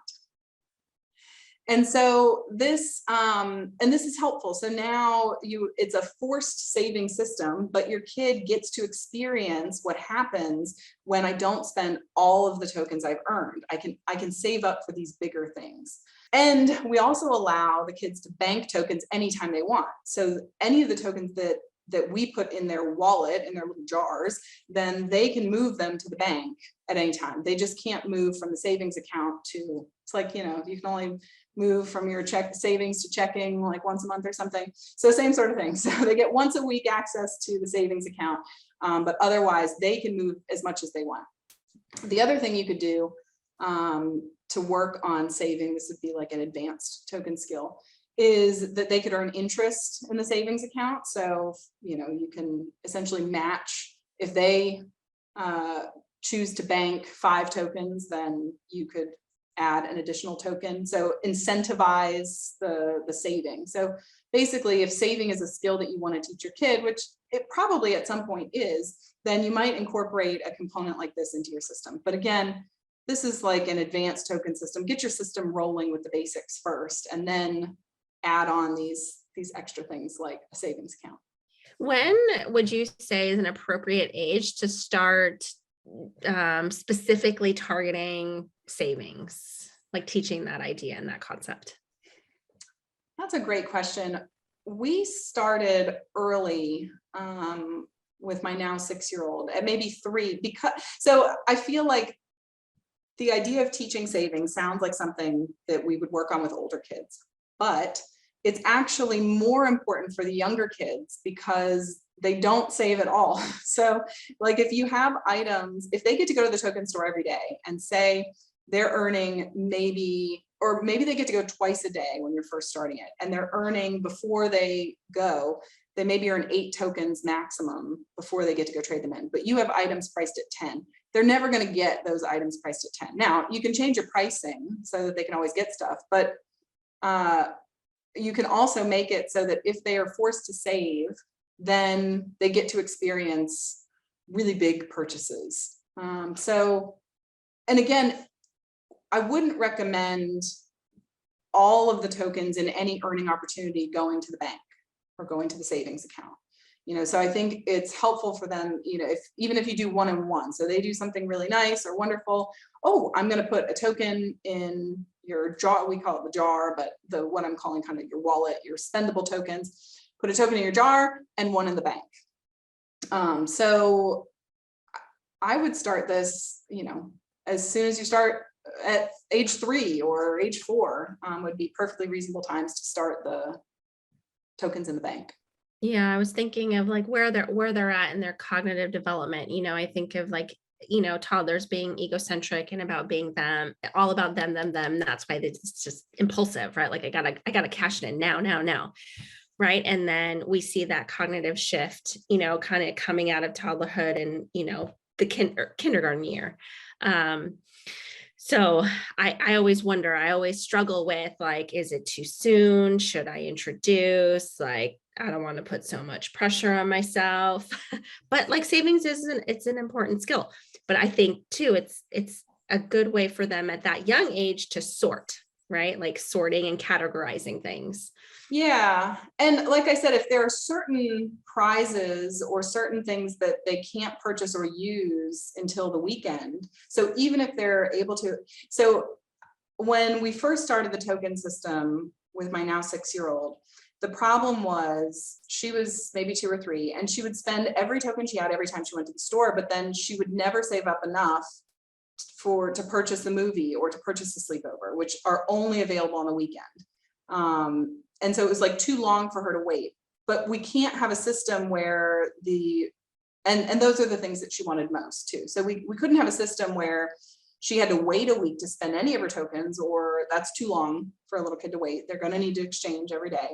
A: And so this is helpful. So now it's a forced saving system, but your kid gets to experience what happens when I don't spend all of the tokens I've earned. I can save up for these bigger things. And we also allow the kids to bank tokens anytime they want. So any of the tokens that that we put in their wallet, in their little jars, then they can move them to the bank at any time. They just can't move from the savings account to, it's like, you know, you can only move from your savings to checking like once a month or something. So same sort of thing. So they get once a week access to the savings account, but otherwise they can move as much as they want. The other thing you could do to work on saving, this would be like an advanced token skill, is that they could earn interest in the savings account. So, you know, you can essentially match if they choose to bank 5 tokens, then you could add an additional token. So incentivize the saving. So basically, if saving is a skill that you want to teach your kid, which it probably at some point is, then you might incorporate a component like this into your system. But again, this is like an advanced token system. Get your system rolling with the basics first, and then add on these extra things like a savings account.
B: When would you say is an appropriate age to start specifically targeting savings, like teaching that idea and that concept?
A: That's a great question. We started early with my now 6-year-old at maybe 3, because so I feel like the idea of teaching savings sounds like something that we would work on with older kids, but it's actually more important for the younger kids because they don't save at all. So like if you have items, if they get to go to the token store every day and say they're earning maybe they get to go twice a day when you're first starting it, and they're earning before they go, they maybe earn 8 tokens maximum before they get to go trade them in, but you have items priced at 10. They're never going to get those items priced at 10. Now you can change your pricing so that they can always get stuff, but you can also make it so that if they are forced to save, then they get to experience really big purchases. So, and again, I wouldn't recommend all of the tokens in any earning opportunity going to the bank or going to the savings account. You know, so I think it's helpful for them, you know, even if you do 1-on-1, so they do something really nice or wonderful. Oh, I'm going to put a token in your jar. We call it the jar, but what I'm calling kind of your wallet, your spendable tokens. Put a token in your jar and 1 in the bank. So I would start this, you know, as soon as you start at age 3 or age 4 would be perfectly reasonable times to start the tokens in the bank.
B: Yeah, I was thinking of like where they're at in their cognitive development. You know, I think of like, you know, toddlers being egocentric and about being them, all about them. That's why it's just impulsive, right? Like I gotta cash it in now. Right. And then we see that cognitive shift, you know, kind of coming out of toddlerhood and, you know, the kindergarten year. So I always wonder, I always struggle with like, is it too soon? Should I introduce? Like, I don't want to put so much pressure on myself, but like savings it's an important skill. But I think too, it's a good way for them at that young age to sort, right? Like sorting and categorizing things.
A: Yeah. And like I said, if there are certain prizes or certain things that they can't purchase or use until the weekend, so even if they're able to, so when we first started the token system with my now 6-year-old, the problem was she was maybe 2 or 3, and she would spend every token she had every time she went to the store, but then she would never save up enough to purchase the movie or to purchase the sleepover, which are only available on the weekend. And so it was like too long for her to wait. But we can't have a system where and those are the things that she wanted most too. So we couldn't have a system where she had to wait a week to spend any of her tokens, or that's too long for a little kid to wait. They're going to need to exchange every day.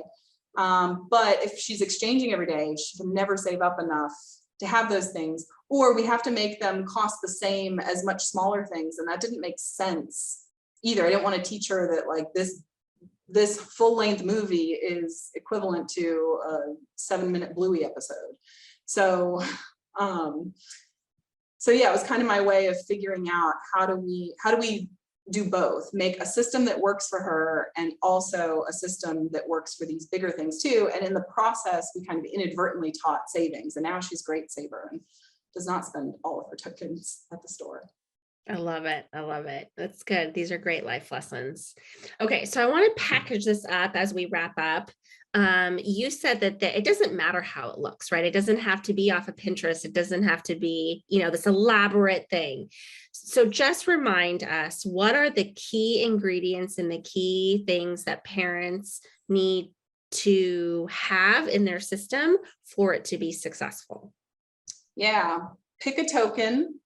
A: But if she's exchanging every day, she can never save up enough to have those things, or we have to make them cost the same as much smaller things. And that didn't make sense either. I didn't want to teach her that like this full-length movie is equivalent to a 7-minute Bluey episode. So yeah, it was kind of my way of figuring out how do we do both, make a system that works for her and also a system that works for these bigger things too. And in the process, we kind of inadvertently taught savings, and now she's a great saver and does not spend all of her tokens at the store.
B: I love it. I love it. That's good. These are great life lessons. Okay, so I want to package this up as we wrap up. You said that it doesn't matter how it looks, right? It doesn't have to be off of Pinterest. It doesn't have to be, this elaborate thing. So just remind us, what are the key ingredients and the key things that parents need to have in their system for it to be successful?
A: Yeah, pick a token,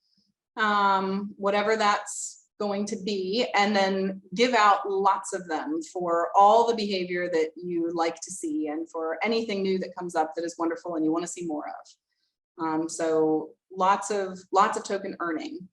A: whatever that's going to be, and then give out lots of them for all the behavior that you like to see and for anything new that comes up that is wonderful and you want to see more of. So lots of token earning.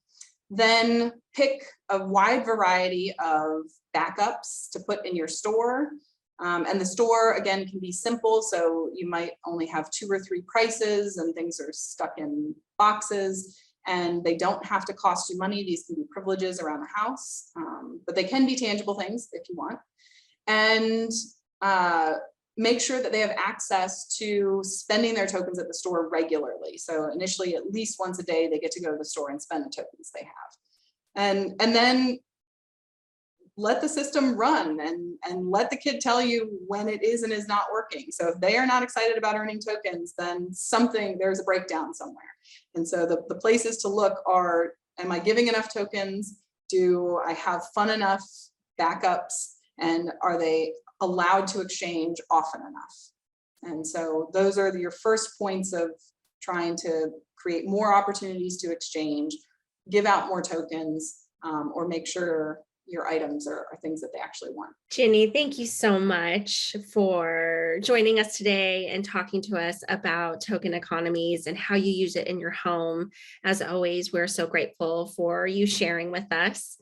A: Then pick a wide variety of backups to put in your store. And the store, again, can be simple. So you might only have 2 or 3 prices and things are stuck in boxes, and they don't have to cost you money. These can be privileges around the house, but they can be tangible things if you want. And make sure that they have access to spending their tokens at the store regularly. So initially, at least once a day, they get to go to the store and spend the tokens they have. And then let the system run and let the kid tell you when it is and is not working. So if they are not excited about earning tokens, then there's a breakdown somewhere. And so the places to look are, am I giving enough tokens? Do I have fun enough backups? And are they allowed to exchange often enough? And so those are your first points of trying to create more opportunities to exchange, give out more tokens, or make sure your items are things that they actually want.
B: Jeanne, thank you so much for joining us today and talking to us about token economies and how you use it in your home. As always, we're so grateful for you sharing with us.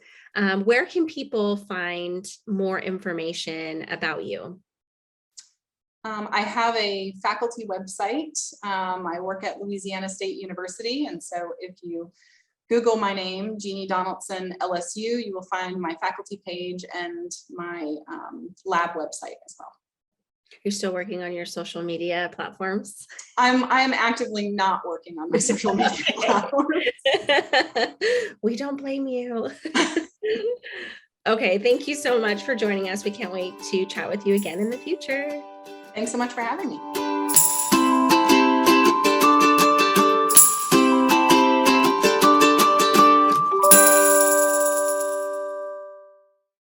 B: Where can people find more information about you?
A: I have a faculty website. I work at Louisiana State University, and so if you Google my name, Jeanne Donaldson, LSU, you will find my faculty page and my lab website as well.
B: You're still working on your social media platforms?
A: I am actively not working on my social media platforms.
B: We don't blame you. Okay, thank you so much for joining us. We can't wait to chat with you again in the future.
A: Thanks so much for having me.